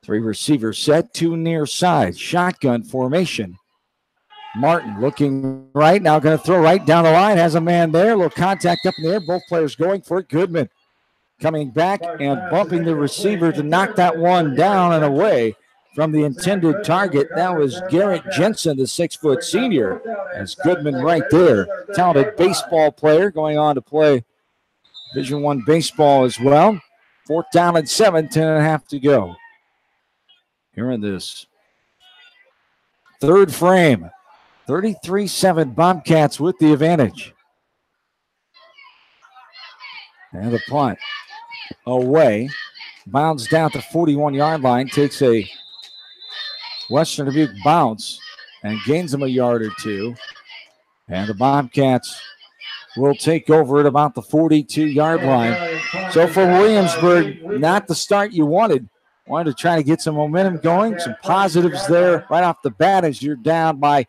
3 receivers set, 2 near side. Shotgun formation. Martin looking right, now going to throw right down the line. Has a man there. A little contact up in the air. Both players going for it. Goodman coming back and bumping the receiver to knock that one down and away from the intended target. That was Garrett Jensen, the 6-foot senior. As Goodman right there. Talented baseball player going on to play Division I baseball as well. 4th down and 7, 10.5 to go. Here in this third frame, 33-7 Bobcats with the advantage. And the punt away. Bounds down to 41-yard line. Takes a Western Dubuque bounce and gains them a yard or 2. And the Bobcats will take over at about the 42-yard line. So for Williamsburg, not the start you wanted. Wanted to try to get some momentum going, some positives there right off the bat as you're down by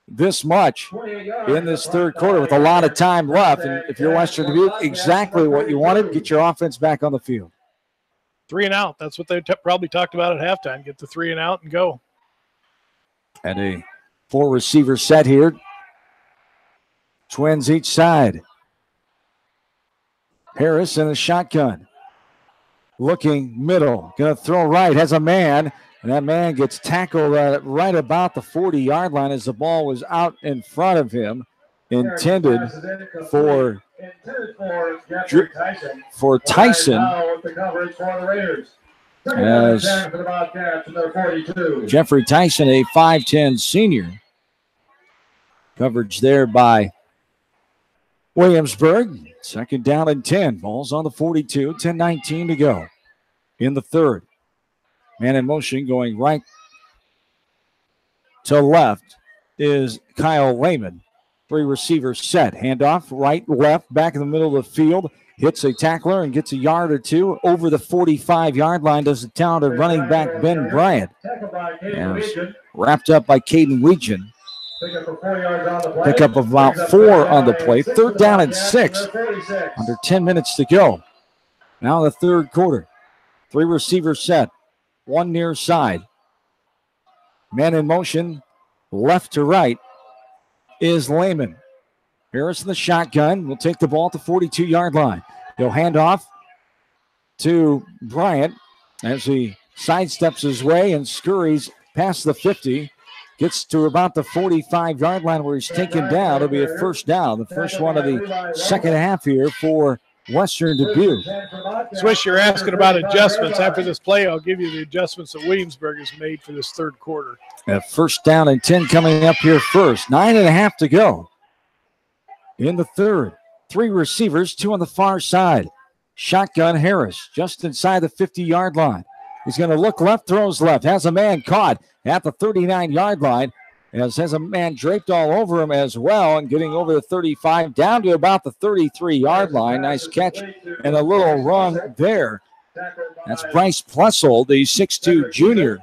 this much in this third quarter with a lot of time left. And if you're Western Dubuque, exactly what you wanted, get your offense back on the field. 3 and out. That's what they probably talked about at halftime. Get the 3 and out and go. And a 4 receiver set here. Twins each side. Harris in the shotgun. Looking middle. Going to throw right. Has a man. And that man gets tackled right about the 40-yard line as the ball was out in front of him. Intended for Tyson. As Jeffrey Tyson, a 5'10 senior. Coverage there by Williamsburg. 2nd down and 10. Ball's on the 42. 10:19 to go in the third. Man in motion going right to left is Kyle Lehman. 3 receivers set. Handoff right, left, back in the middle of the field. Hits a tackler and gets a yard or 2 over the 45-yard line. Does the talented running back Ben Bryant. And wrapped up by Caden Weegan. Pick up about 4 on the play. 3rd down and 6. Under 10 minutes to go. Now the third quarter. 3 receivers set. 1 near side. Man in motion, left to right, is Lehman. Harris in the shotgun will take the ball at the 42-yard line. He'll hand off to Bryant as he sidesteps his way and scurries past the 50. Gets to about the 45-yard line where he's taken down. It'll be a 1st down. The first one of the second half here for Western Dubuque. Swish, you're asking about adjustments. After this play, I'll give you the adjustments that Williamsburg has made for this third quarter. A 1st down and 10 coming up here first. 9.5 to go in the third. 3 receivers, 2 on the far side. Shotgun Harris just inside the 50-yard line. He's going to look left, throws left. Has a man caught at the 39-yard line. as has a man draped all over him as well and getting over the 35 down to about the 33-yard line. Nice catch and a little run there. That's Bryce Plessel, the 6'2 junior.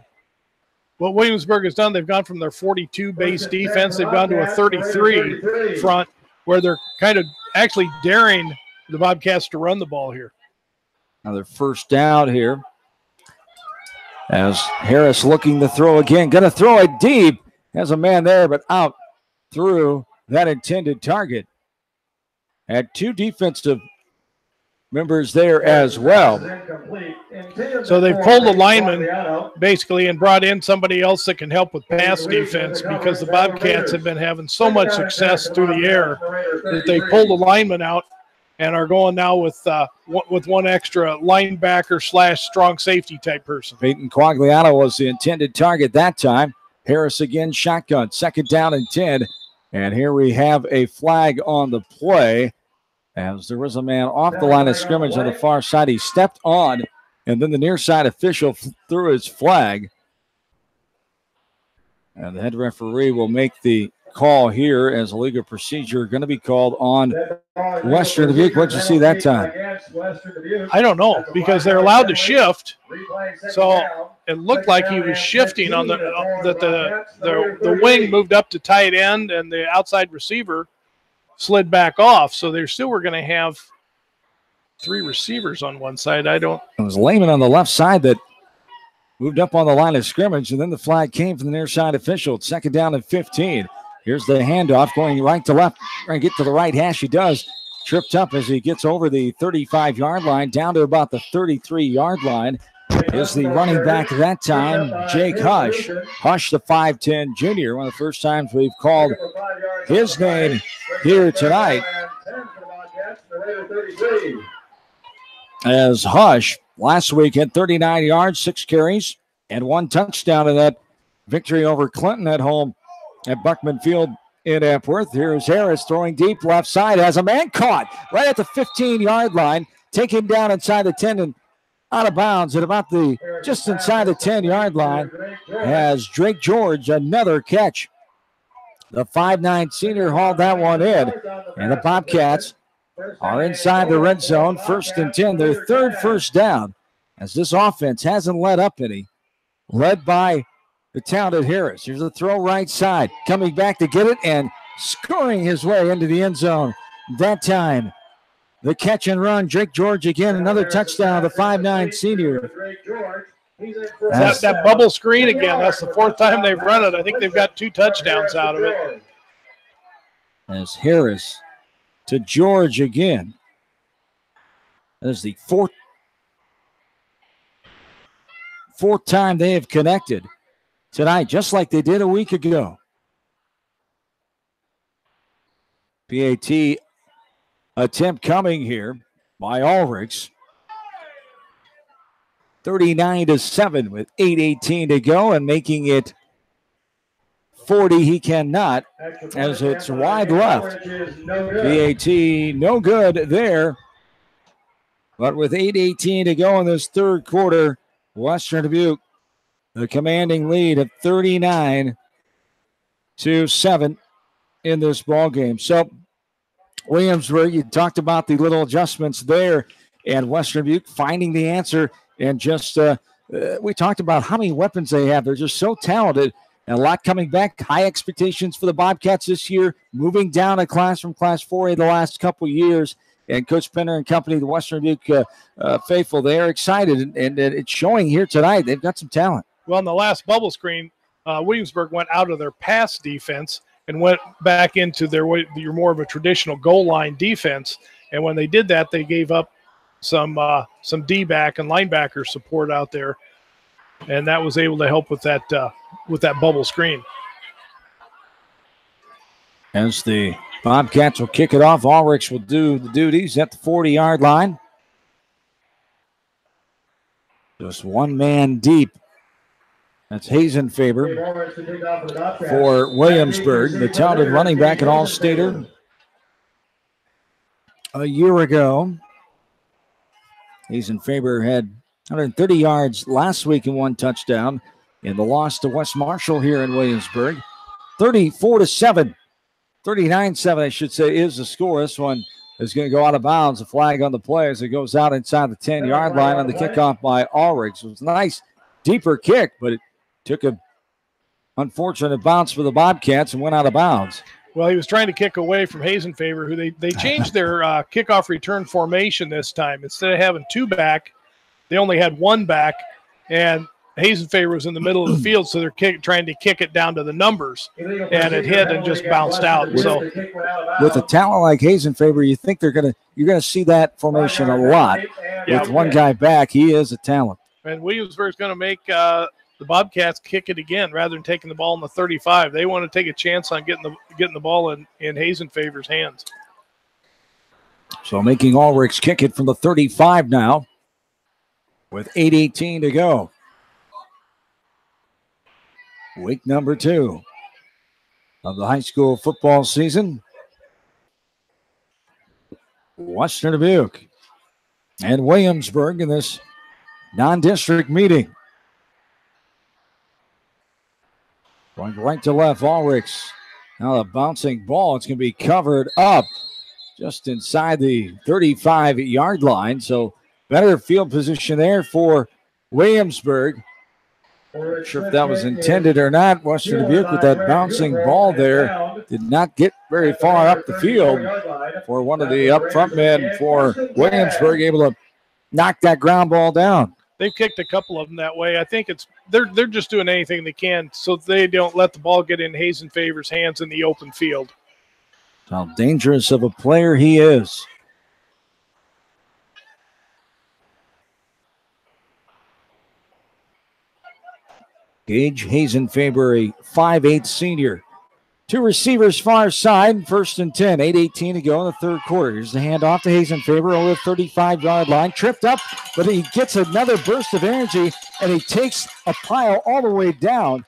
What Williamsburg has done, they've gone from their 42 base defense, they've gone to a 33 front where they're kind of actually daring the Bobcats to run the ball here. Another first down here. As Harris looking to throw again. Going to throw it deep. Has a man there, but out through that intended target. Had two defensive members there as well. So they've pulled the lineman basically and brought in somebody else that can help with pass defense because the Bobcats have been having so much success through the air that they pulled the lineman out and are going now with one extra linebacker / strong safety type person. Peyton Quagliano was the intended target that time. Harris again, shotgun, 2nd down and 10. And here we have a flag on the play as there was a man off the line of scrimmage on the far side. He stepped on, and then the near side official threw his flag. And the head referee will make the call here as a legal procedure going to be called on Western Dubuque. What did you see that time? I don't know because they're allowed to shift. So it looked like he was shifting on the wing moved up to tight end and the outside receiver slid back off. So they still were going to have 3 receivers on one side. It was Lehman on the left side that moved up on the line of scrimmage, and then the flag came from the near side official. 2nd down and 15. Here's the handoff going right to left. Trying to get to the right hash. He does. Tripped up as he gets over the 35-yard line, down to about the 33-yard line. Is the running back that time, Jake Hush. Hush, the 5'10 junior. One of the first times we've called his name here tonight. As Hush last week had 39 yards, 6 carries, and 1 touchdown in that victory over Clinton at home at Buckman Field in Epworth. Here's Harris throwing deep left side. Has a man caught right at the 15-yard line. Taken down inside the 10 and out of bounds at about just inside the 10-yard line. Has Drake George another catch. The 5'9 senior hauled that one in. And the Bobcats are inside the red zone. 1st and 10. Their 3rd first down as this offense hasn't let up any. Led by the talented Harris. Here's a throw right side. Coming back to get it and scoring his way into the end zone. That time, the catch and run. Drake George again, another touchdown. The 5'9 senior. That bubble screen again. That's the 4th time they've run it. I think they've got 2 touchdowns out of it. As Harris to George again. That is the fourth time they have connected tonight, just like they did a week ago. PAT attempt coming here by Ulrichs. 39-7 with 8:18 to go and making it 40. He cannot as it's wide left. PAT no good there. But with 8:18 to go in this 3rd quarter, Western Dubuque the commanding lead of 39-7 in this ball game. So Williamsburg, you talked about the little adjustments there, and Western Dubuque finding the answer. And just we talked about how many weapons they have. They're just so talented, and a lot coming back. High expectations for the Bobcats this year, moving down a class from Class 4A the last couple years. And Coach Penner and company, the Western Dubuque faithful, they are excited, and it's showing here tonight. They've got some talent. Well, in the last bubble screen, Williamsburg went out of their pass defense and went back into your more of a traditional goal line defense. And when they did that, they gave up some D-back and linebacker support out there, and that was able to help with that bubble screen. As the Bobcats will kick it off, Ulrichs will do the duties at the 40-yard line. Just one man deep. That's Hazenfaber for Williamsburg, the talented running back at All-Stater a year ago. Hazenfaber had 130 yards last week and 1 touchdown in the loss to West Marshall here in Williamsburg. 34-7. 39-7, I should say, is the score. This one is going to go out of bounds. A flag on the play as it goes out inside the 10-yard line on the kickoff by Ulrich. It was a nice, deeper kick, but it took a unfortunate bounce for the Bobcats and went out of bounds. Well, he was trying to kick away from Hazenfaver, who they changed their kickoff return formation this time. Instead of having two back, they only had one back, and Hazenfaver was in the middle of the field, so they're trying to kick it down to the numbers, and it hit and just bounced out. So, with a talent like Hazenfaver, you think you're gonna see that formation a lot. With one guy back, he is a talent. And Williamsburg's going to make the Bobcats kick it again rather than taking the ball in the 35. They want to take a chance on getting the ball in Hazenfaver's hands. So making Ulrichs kick it from the 35 now with 8:18 to go. Week number 2 of the high school football season. Western Dubuque and Williamsburg in this non-district meeting. Going right to left, Ulrichs. Now the bouncing ball, it's going to be covered up just inside the 35-yard line. So better field position there for Williamsburg. Not sure if that was intended or not. Western Dubuque with that bouncing ball there did not get very far up the field for one of the up front men for Williamsburg, able to knock that ground ball down. They've kicked a couple of them that way. I think they're just doing anything they can so they don't let the ball get in Hazenfaver's hands in the open field. How dangerous of a player he is. Gage Hazenfaver, a 5'8" senior. Two receivers far side, 1st and 10, 8:18 to go in the third quarter. Here's the handoff to Hazenfaver over the 35-yard line. Tripped up, but he gets another burst of energy, and he takes a pile all the way down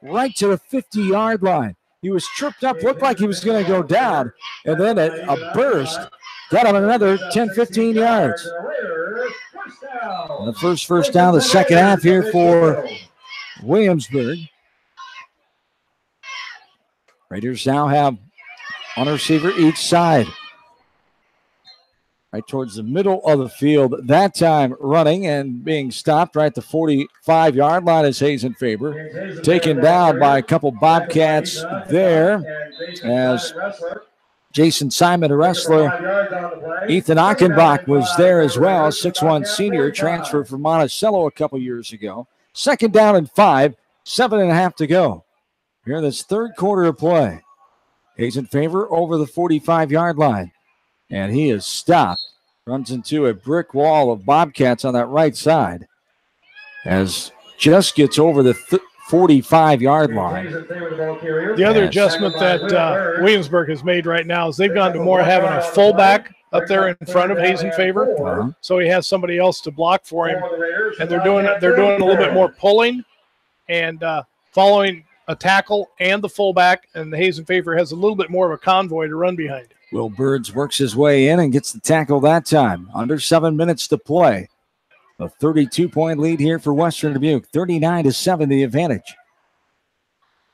right to the 50-yard line. He was tripped up, looked like he was going to go down, and then a burst got him another 10, 15 yards. And the first down of the second half here for Williamsburg. Raiders now have one receiver each side. Right towards the middle of the field. That time running and being stopped right at the 45-yard line is Hazenfaver. Taken down by a couple Bobcats there as Jason Simon, a wrestler. Ethan Achenbach was there as well, 6'1" senior, transferred from Monticello a couple years ago. 2nd down and 5, 7.5 to go. Here in this third quarter of play. Hazenfaver over the 45-yard line. And he is stopped. Runs into a brick wall of Bobcats on that right side. As just gets over the 45-yard line. The other adjustment that Williamsburg has made right now is they've gone to more having a fullback up there in front of Hazenfaver. So he has somebody else to block for him. And they're doing a little bit more pulling and following a tackle and the fullback, and the Hazenfaver has a little bit more of a convoy to run behind. Will Birds works his way in and gets the tackle that time. Under 7 minutes to play. A 32-point lead here for Western Dubuque. 39-7 the advantage.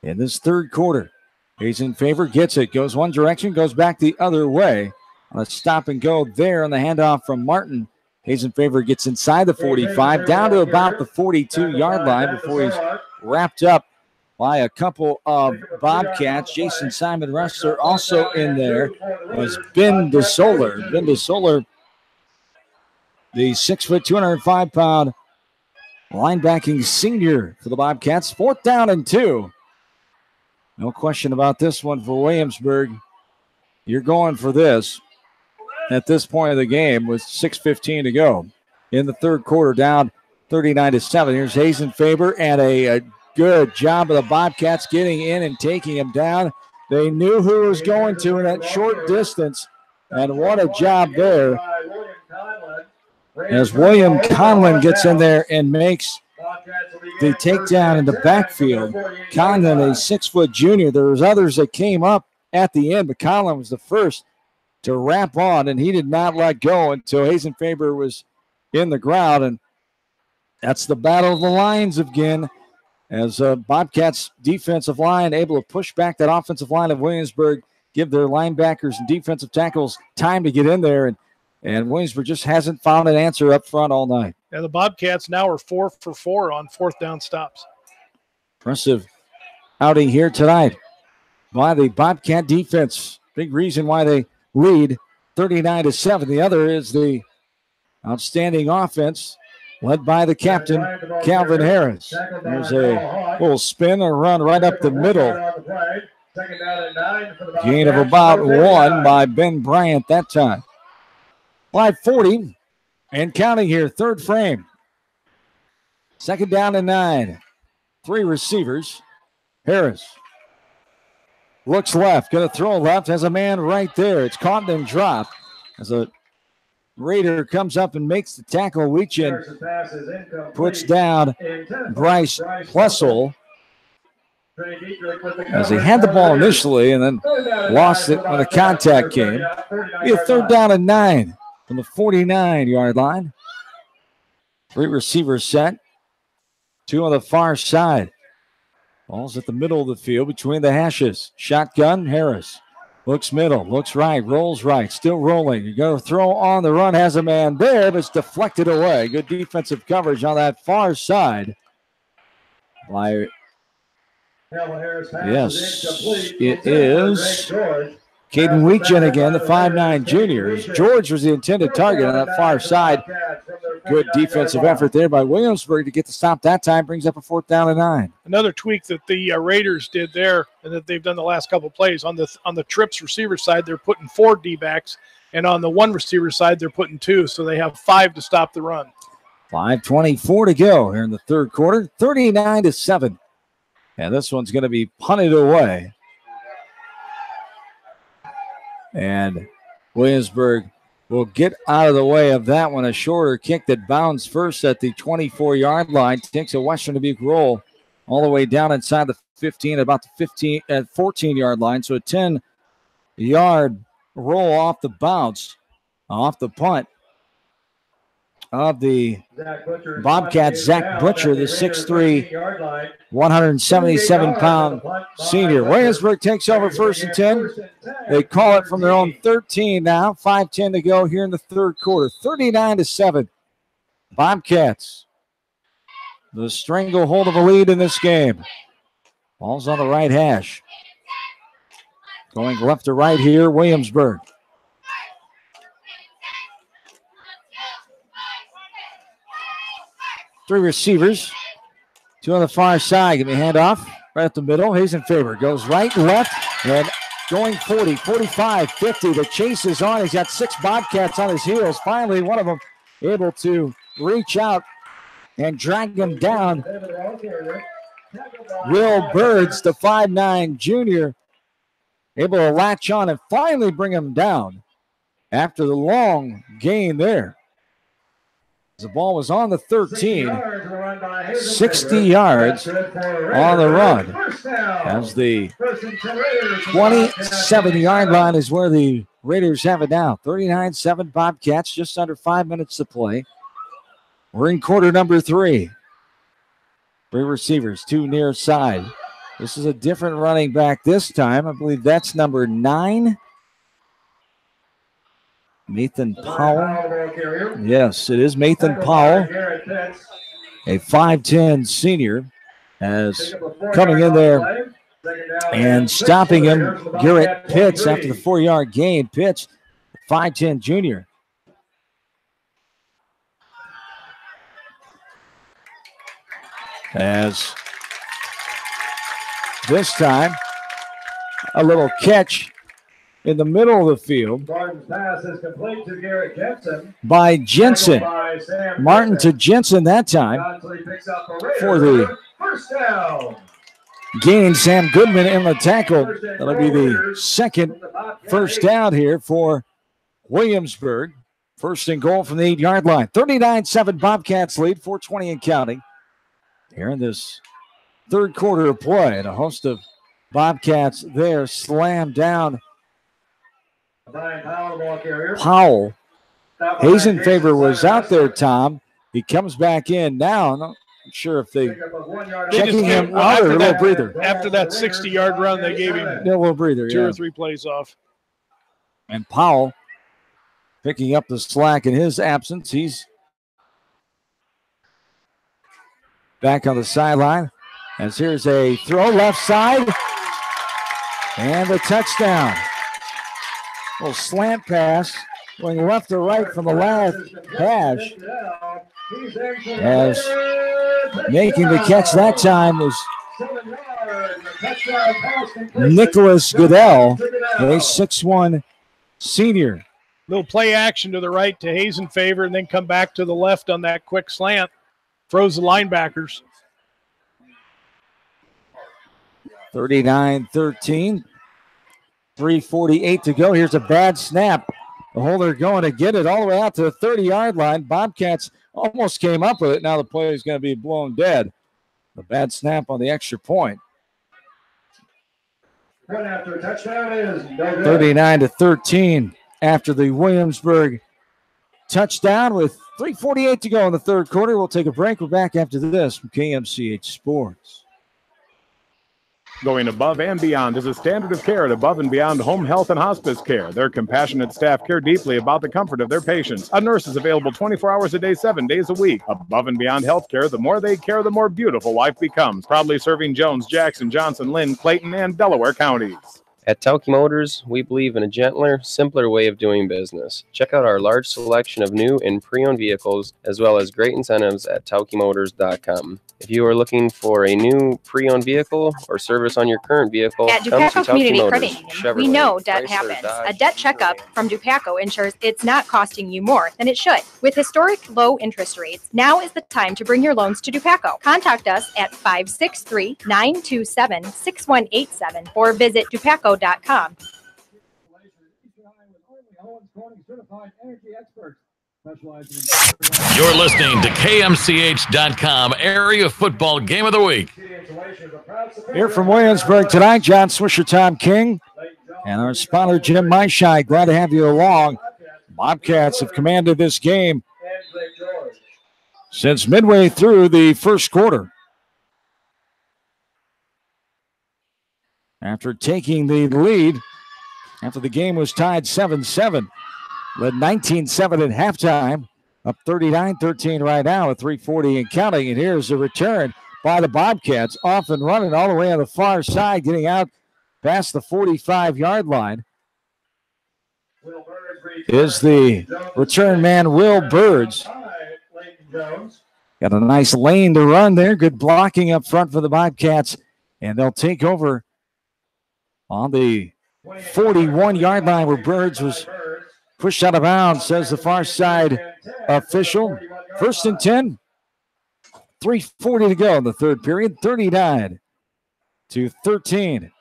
In this third quarter, Hazenfaver gets it. Goes one direction, goes back the other way. On a stop and go there on the handoff from Martin. Hazenfaver gets inside the 45, down to about the 42-yard line before he's wrapped up by a couple of Bobcats. Jason Simon, wrestler, also in there was Ben DeSoler. Ben DeSoler, the 6', 205-pound linebacking senior for the Bobcats. 4th down and 2. No question about this one for Williamsburg. You're going for this at this point of the game with 6:15 to go in the third quarter, down 39-7. Here's Hazenfaver and a good job of the Bobcats getting in and taking him down. They knew who was going to in that short distance, and what a job there. As William Conlon gets in there and makes the takedown in the backfield. Conlon, a 6-foot junior. There was others that came up at the end, but Conlon was the first to wrap on, and he did not let go until Hazenfaver was in the ground. And that's the battle of the lines again. as Bobcats defensive line able to push back that offensive line of Williamsburg, give their linebackers and defensive tackles time to get in there, and Williamsburg just hasn't found an answer up front all night. And the Bobcats now are 4 for 4 on fourth down stops. Impressive outing here tonight by the Bobcat defense. Big reason why they lead 39-7. The other is the outstanding offense led by the captain, Calvin Harris. There's a little spin or run right up the middle. Gain of about 1 by Ben Bryant that time. 5:40 and counting here, third frame. Second down and 9. 3 receivers. Harris looks left, going to throw left, has a man right there. It's caught and dropped as a Raider comes up and makes the tackle. Weechin puts down Bryce Plessel as he had the ball initially and then lost it when the contact came. Be a third down and 9 from the 49-yard line. 3 receivers set. 2 on the far side. Ball's at the middle of the field between the hashes. Shotgun, Harris. Looks middle, looks right, rolls right, still rolling. You're going to throw on the run, has a man there, but it's deflected away. Good defensive coverage on that far side by, yes, it is Caden Weechin again, the 5'9 juniors. George was the intended target on that far side. Good defensive effort there by Williamsburg to get the stop that time. Brings up a fourth down and 9. Another tweak that the Raiders did there and that they've done the last couple of plays. On the trips receiver side, they're putting 4 D-backs, and on the one receiver side, they're putting 2, so they have 5 to stop the run. 5:24 to go here in the third quarter, 39-7. And this one's going to be punted away. And Williamsburg will get out of the way of that one. A shorter kick that bounds first at the 24-yard line. Takes a Western Dubuque roll all the way down inside the 15 at about the 14-yard line. So a 10-yard roll off the bounce, off the punt of the Bobcats. Zach Butcher, the 6'3", 177-pound senior. Williamsburg takes over first and 10. They call it from their own 13 now. 5:10 to go here in the third quarter. 39-7. Bobcats, the stranglehold of a lead in this game. Ball's on the right hash. Going left to right here, Williamsburg. Three receivers. 2 on the far side. Give me a handoff right up the middle. Hazenfaber goes right, left, and going 40, 45, 50. The chase is on. He's got 6 Bobcats on his heels. Finally, one of them able to reach out and drag him down. Will Birds, the 5'9 junior, able to latch on and finally bring him down after the long gain there. The ball was on the 13, 60 yards on the run. As the 27-yard line is where the Raiders have it now. 39-7 Bobcats, just under 5 minutes to play. We're in quarter number 3. 3 receivers, 2 near side. This is a different running back this time. I believe that's number 9. Nathan Powell. Yes, it is Nathan Powell, a 5'10 senior, as coming in there and stopping him. Garrett Pitts after the 4-yard gain. Pitts, 5'10 junior. As this time, a little catch in the middle of the field pass is complete to Garrett Jensen. by Jensen. Martin to Jensen that time for the first down. gain. Sam Goodman in the tackle. That'll be the second first down here for Williamsburg. First and goal from the 8-yard line. 39-7 Bobcats lead, 4:20 and counting. Here in this third quarter of play, and a host of Bobcats there slammed down Powell. Hazenfaber was out there, Tom. He comes back in now. I'm sure if they They checking just him gave- out or a after little that- breather. After that 60-yard run, they gave him A little breather, two yeah. or three plays off. And Powell picking up the slack in his absence. He's back on the sideline. As here's a throw left side. And a touchdown. A little slant pass going left to right from the last hash. As making the catch that time was Nicholas Goodell, a 6'1" senior. Little play action to the right to Hayes in favor, and then come back to the left on that quick slant. Throws the linebackers. 39-13. 3:48 to go. Here's a bad snap. The holder going to get it all the way out to the 30-yard line. Bobcats almost came up with it. Now the play is going to be blown dead. The bad snap on the extra point. Point after touchdown is no good. 39-13 after the Williamsburg touchdown with 3:48 to go in the third quarter. We'll take a break. We're back after this from KMCH Sports. Going above and beyond is a standard of care at Above and Beyond Home Health and Hospice Care. Their compassionate staff care deeply about the comfort of their patients. A nurse is available 24 hours a day, 7 days a week. Above and Beyond Healthcare, the more they care, the more beautiful life becomes. Proudly serving Jones, Jackson, Johnson, Lynn, Clayton, and Delaware counties. At Tauke Motors, we believe in a gentler, simpler way of doing business. Check out our large selection of new and pre-owned vehicles, as well as great incentives at taukemotors.com. If you are looking for a new pre-owned vehicle or service on your current vehicle, At come to Dupaco Tauke Community Motors. Credit Union, Chevrolet, we know debt Chrysler, happens. Dodge, A debt checkup from Dupaco ensures it's not costing you more than it should. With historic low interest rates, now is the time to bring your loans to Dupaco. Contact us at 563-927-6187 or visit dupaco.com. You're listening to KMCH.com Area Football Game of the Week. Here from Williamsburg tonight, John Swisher, Tom King, and our spotter, Jim Myshai. Glad to have you along. Bobcats have commanded this game since midway through the first quarter. After taking the lead, after the game was tied 7-7, led 19-7 at halftime, up 39-13 right now with 3:40 and counting. And here's a return by the Bobcats, off and running all the way on the far side, getting out past the 45-yard line. Is the return man, Will Birds. Got a nice lane to run there. Good blocking up front for the Bobcats. And they'll take over on the 41-yard line where Birds was pushed out of bounds, says the far side official. 1st and 10. 3:40 to go in the third period. 39-13.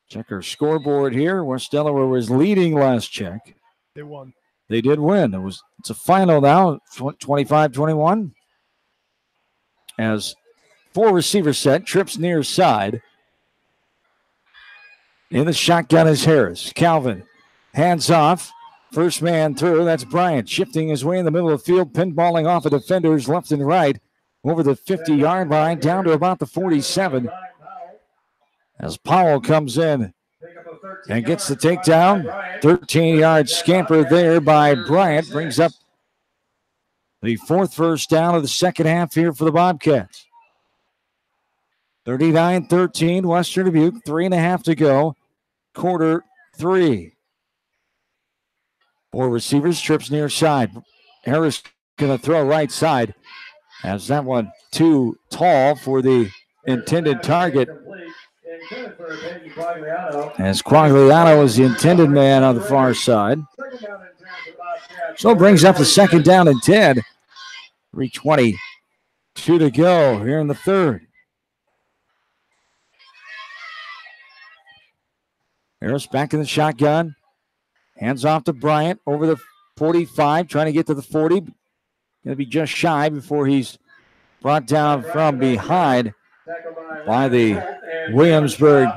Check our scoreboard here. West Delaware was leading last check. They won. They did win. It's a final now, 25-21. As 4 receiver set, trips near side. In the shotgun is Harris. Calvin, hands off. First man through. That's Bryant shifting his way in the middle of the field, pinballing off of defenders left and right over the 50-yard line down to about the 47. As Powell comes in and gets the takedown. 13-yard scamper there by Bryant. Brings up the 4th first down of the second half here for the Bobcats. 39-13, Western Dubuque. 3.5 to go. Quarter 3. 4 receivers, trips near side. Harris going to throw right side. As that one too tall for the intended target. As Quagliano is the intended man on the far side. So it brings up the 2nd down and 10. 3:22 to go here in the third. Harris back in the shotgun. Hands off to Bryant over the 45, trying to get to the 40. Going to be just shy before he's brought down from behind by the Williamsburg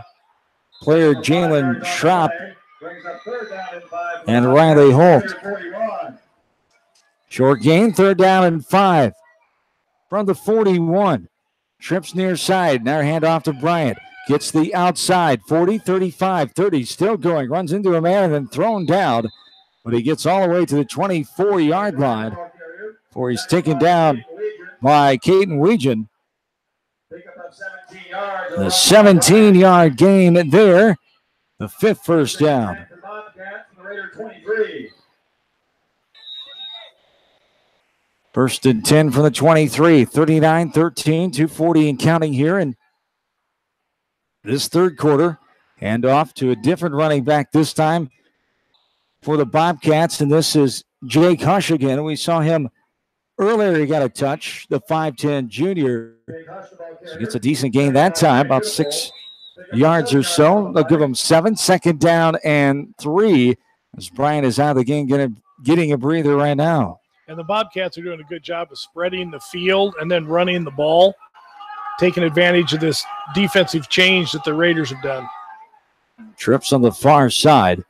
player Jalen Schropp and Riley Holt. Short gain, 3rd down and 5. from the 41. Trips near side. Now handoff to Bryant. Gets the outside. 40, 35, 30. Still going. Runs into a man and then thrown down. But he gets all the way to the 24-yard line before he's taken down by Caden Weegan. The 17-yard gain there. The 5th first down. First and 10 from the 23. 39-13, 2:40 and counting here in this third quarter. Hand off to a different running back this time for the Bobcats, and this is Jake Hush again. We saw him earlier. He got a touch, the 5'10 junior. So gets a decent gain that time, about 6 yards or so. They'll give him 7. Second down and 3 as Bryant is out of the game getting a breather right now. And the Bobcats are doing a good job of spreading the field and then running the ball, taking advantage of this defensive change that the Raiders have done. Trips on the far side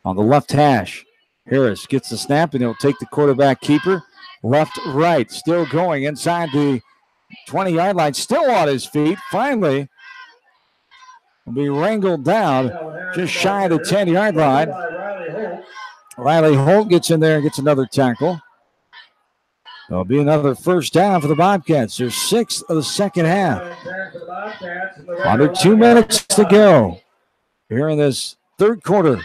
on the left hash. Harris gets the snap, and he'll take the quarterback keeper. Left, right, still going inside the 20-yard line, still on his feet. Finally, will be wrangled down just shy of the 10-yard line. Riley Holt gets in there and gets another tackle. There'll be another first down for the Bobcats. There's 6 of the second half. Under 2 minutes to go here in this third quarter.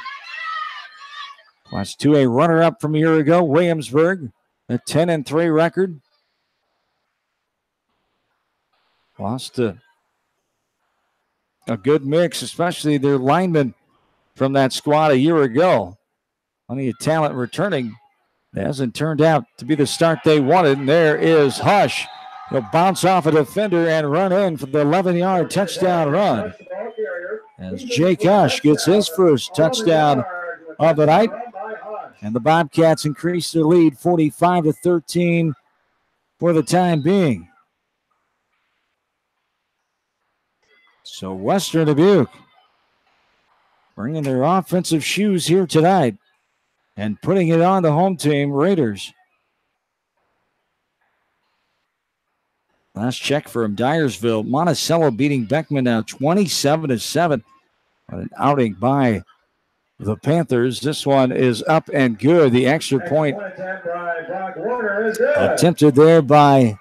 Class 2A runner-up from a year ago, Williamsburg, a 10-3 record. Lost a good mix, especially their linemen from that squad a year ago. Plenty of talent returning. It hasn't turned out to be the start they wanted. And there is Hush. He'll bounce off a defender and run in for the 11-yard touchdown run. As Jake Hush gets his first touchdown of the night. And the Bobcats increase their lead 45-13 for the time being. So Western Dubuque bringing their offensive shoes here tonight and putting it on the home team, Raiders. Last check from Dyersville. Monticello beating Beckman now 27-7. What an outing by the Panthers. This one is up and good. The extra point attempted there by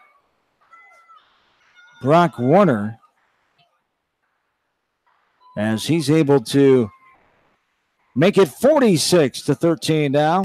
Brock Warner, as he's able to make it 46-13 now.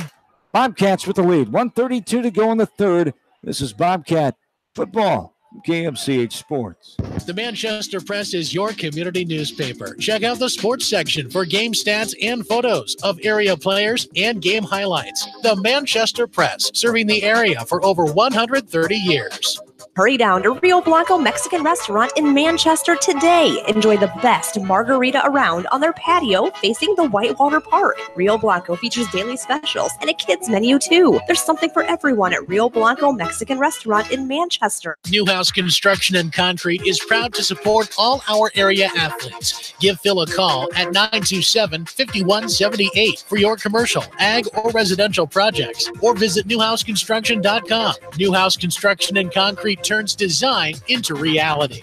Bobcats with the lead. 1:32 to go in the third. This is Bobcat football. KMCH Sports. The Manchester Press is your community newspaper. Check out the sports section for game stats and photos of area players and game highlights. The Manchester Press, serving the area for over 130 years. Hurry down to Rio Blanco Mexican Restaurant in Manchester today. Enjoy the best margarita around on their patio facing the Whitewater Park. Rio Blanco features daily specials and a kids menu too. There's something for everyone at Rio Blanco Mexican Restaurant in Manchester. Newhouse Construction and Concrete is proud to support all our area athletes. Give Phil a call at 927-5178 for your commercial, ag, or residential projects, or visit newhouseconstruction.com. Newhouse Construction and Concrete turns design into reality.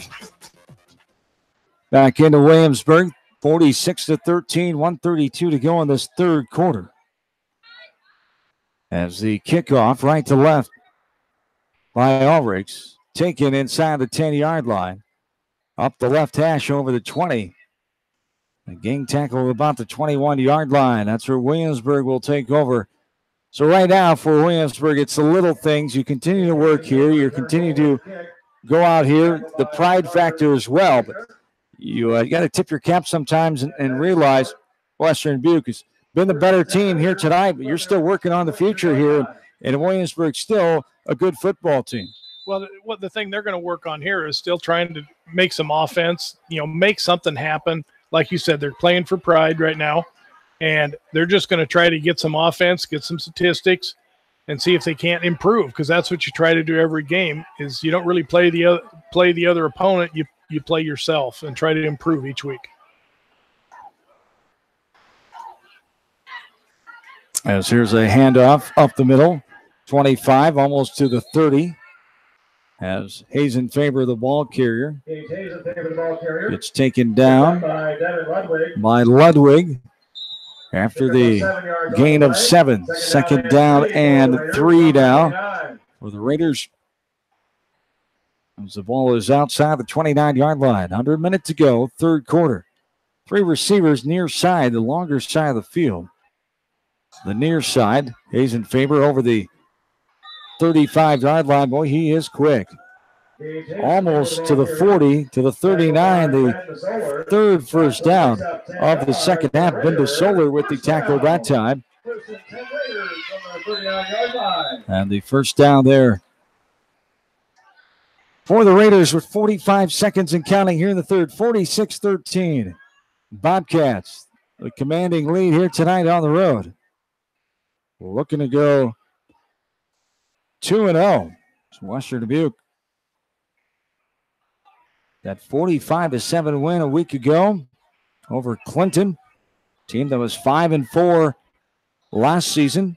Back into Williamsburg, 46-13, 1:32 to go in this third quarter. As the kickoff right to left by Ulrichs, taken inside the 10-yard line, up the left hash over the 20. A gang tackle about the 21-yard line. That's where Williamsburg will take over. So right now for Williamsburg, it's the little things. You continue to work here. You continue to go out here. The pride factor as well. But you got to tip your cap sometimes and realize Western Dubuque has been the better team here tonight, but you're still working on the future here. And Williamsburg's still a good football team. Well, what the thing they're going to work on here is still trying to make some offense, make something happen. Like you said, they're playing for pride right now. And they're just going to try to get some offense, get some statistics, and see if they can't improve, because that's what you try to do every game. Is you don't really play the other opponent, you play yourself and try to improve each week. As here's a handoff up the middle, 25, almost to the 30. As Hayes in favor of the ball carrier. Hayes in favor of the ball carrier. It's taken down by Ludwig after the gain of 7. Second down and 3 now for the Raiders. As the ball is outside the 29-yard line. 100 minutes to go, third quarter. 3 receivers near side, the longer side of the field. The near side, Hayes in favor over the 35-yard line. Boy, he is quick. Almost to the 40, to the 39, the third first down of the second half. Benda Solar with the tackle that time. And the first down there for the Raiders with 45 seconds and counting here in the third. 46-13. Bobcats, the commanding lead here tonight on the road. We're looking to go 2-0. It's Western Dubuque. That 45-7 win a week ago over Clinton, team that was 5-4 last season.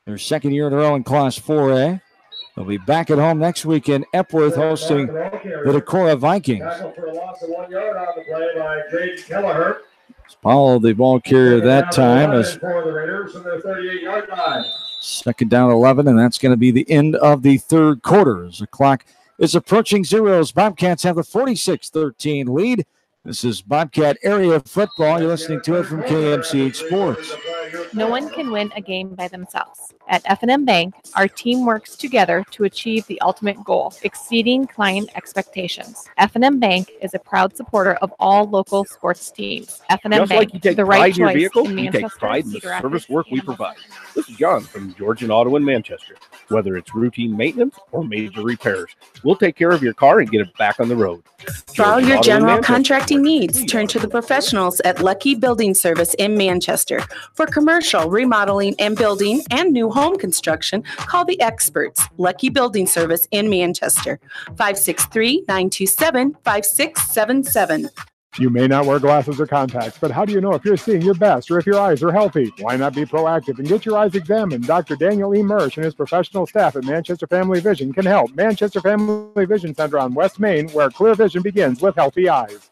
Their second year in a row in Class 4A. They'll be back at home next week in Epworth hosting the Decorah Vikings. Follow the ball carrier that time as second down 11, and that's going to be the end of the third quarter as the clock is approaching zeros. Bobcats have the 46-13 lead. This is Bobcat Area Football. You're listening to it from KMCH Sports. No one can win a game by themselves. At F&M Bank, our team works together to achieve the ultimate goal, exceeding client expectations. F&M Bank is a proud supporter of all local sports teams. F&M Just Bank, like you take the pride right in your choice vehicle, in you take Manchester, pride in the Cedar Rapids, service work we provide. This is John from Georgian Auto in Manchester. Whether it's routine maintenance or major repairs, we'll take care of your car and get it back on the road. For all Georgian your Auto in general Manchester. contracting needs, turn to the professionals at Lucky Building Service in Manchester. For commercial, remodeling, and building and new home construction, call the experts. Lucky Building Service in Manchester. 563-927-5677. You may not wear glasses or contacts, but how do you know if you're seeing your best or if your eyes are healthy? Why not be proactive and get your eyes examined? Dr. Daniel E. Mersch and his professional staff at Manchester Family Vision can help. Manchester Family Vision Center on West Main, where clear vision begins with healthy eyes.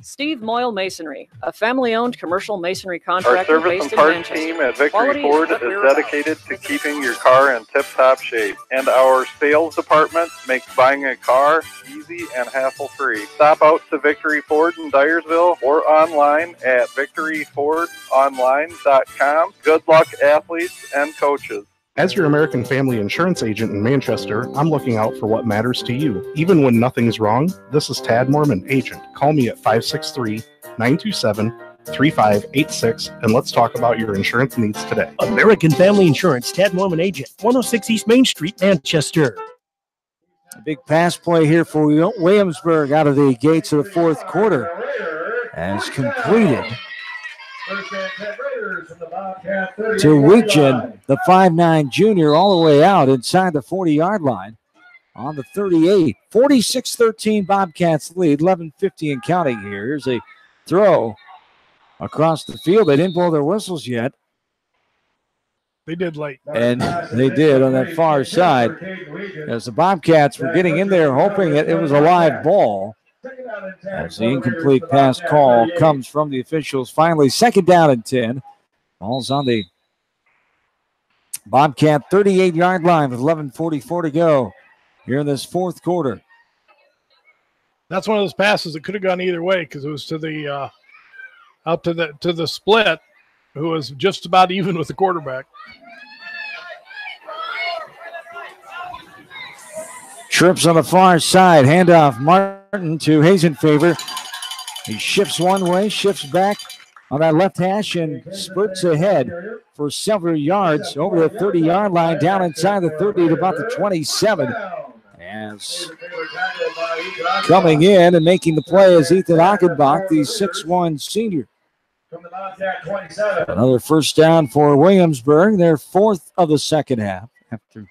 Steve Moyle Masonry, a family-owned commercial masonry Our contractor service based and in parts Manchester. team at Victory Quality Ford what is we're about. dedicated to keeping your car in tip-top shape. And our sales department makes buying a car easy and hassle-free. Stop out to Victory Ford in Dyersville or online at victoryfordonline.com. Good luck, athletes and coaches. As your American Family Insurance agent in Manchester, I'm looking out for what matters to you. Even when nothing's wrong, this is Tad Mormon, agent. Call me at 563-927-3586, and let's talk about your insurance needs today. American Family Insurance, Tad Mormon Agent, 106 East Main Street, Manchester. A big pass play here for Williamsburg out of the gates of the fourth quarter as completed to Weekend, the 5'9" junior, all the way out inside the 40-yard line on the 38. 46-13 Bobcats lead, 11:50 and counting here. Here's a throw across the field. They didn't blow their whistles yet. They did late. And they did on that far side as the Bobcats were getting in there hoping it was a live ball. As the incomplete pass call comes from the officials. Finally, second down and 10. Ball's on the Bobcat 38-yard line with 11:44 to go here in this fourth quarter. That's one of those passes that could have gone either way because it was to the out to the split, who was just about even with the quarterback. Trips on the far side. Handoff Martin to Hazenfaver. He shifts one way, shifts back on that left hash, and spurts ahead for several yards over the 30-yard line, down inside the 30 to about the 27. As coming in and making the play is Ethan Achenbach, the 6'1" senior. Another first down for Williamsburg, their fourth of the second half, after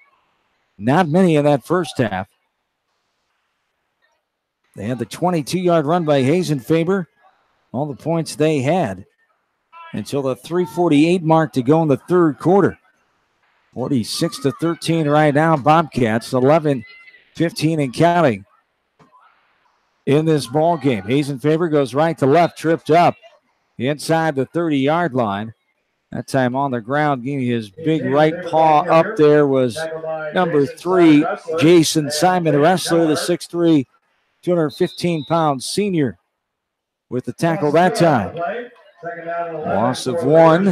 not many in that first half. They had the 22-yard run by Hazenfaber, all the points they had until the 3:48 mark to go in the third quarter. 46-13 right now. Bobcats 11 15 and counting in this ball game. Hayes in favor, goes right to left, tripped up inside the 30-yard line. That time on the ground, getting his big right paw up there was number 3, Jason Simon, the wrestler, the 6'3", 215-pound senior with the tackle that time. Loss of 1.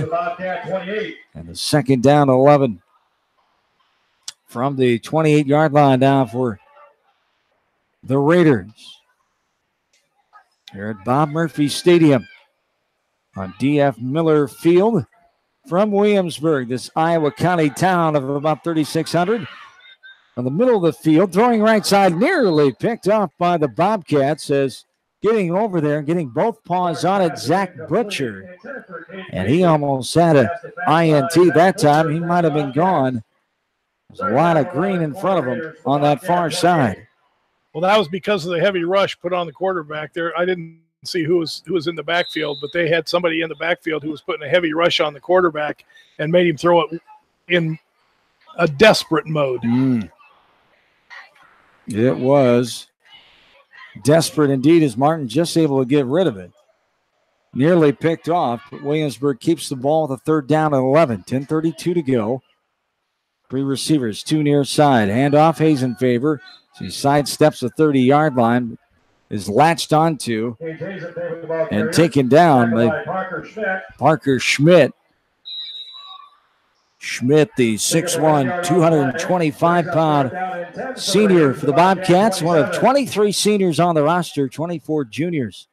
And the second down 11 from the 28-yard line down for the Raiders. Here at Bob Murphy Stadium on D.F. Miller Field from Williamsburg, this Iowa County town of about 3,600. On the middle of the field, throwing right side, nearly picked off by the Bobcats as getting over there and getting both paws on it, Zach Butcher. And he almost had an INT that time. He might have been gone. There's a lot of green in front of him on that far side. Well, that was because of the heavy rush put on the quarterback there. I didn't see who was in the backfield, but they had somebody in the backfield who was putting a heavy rush on the quarterback and made him throw it in a desperate mode. It was desperate indeed as Martin just able to get rid of it. Nearly picked off, but Williamsburg keeps the ball with a third down and 11. 10:32 to go. 3 receivers, 2 near side. Handoff, Hayes in favor. So he sidesteps the 30-yard line, is latched onto and taken down by Parker Schmidt. Schmidt, the 6'1", 225-pound senior for the Bobcats, one of 23 seniors on the roster, 24 juniors.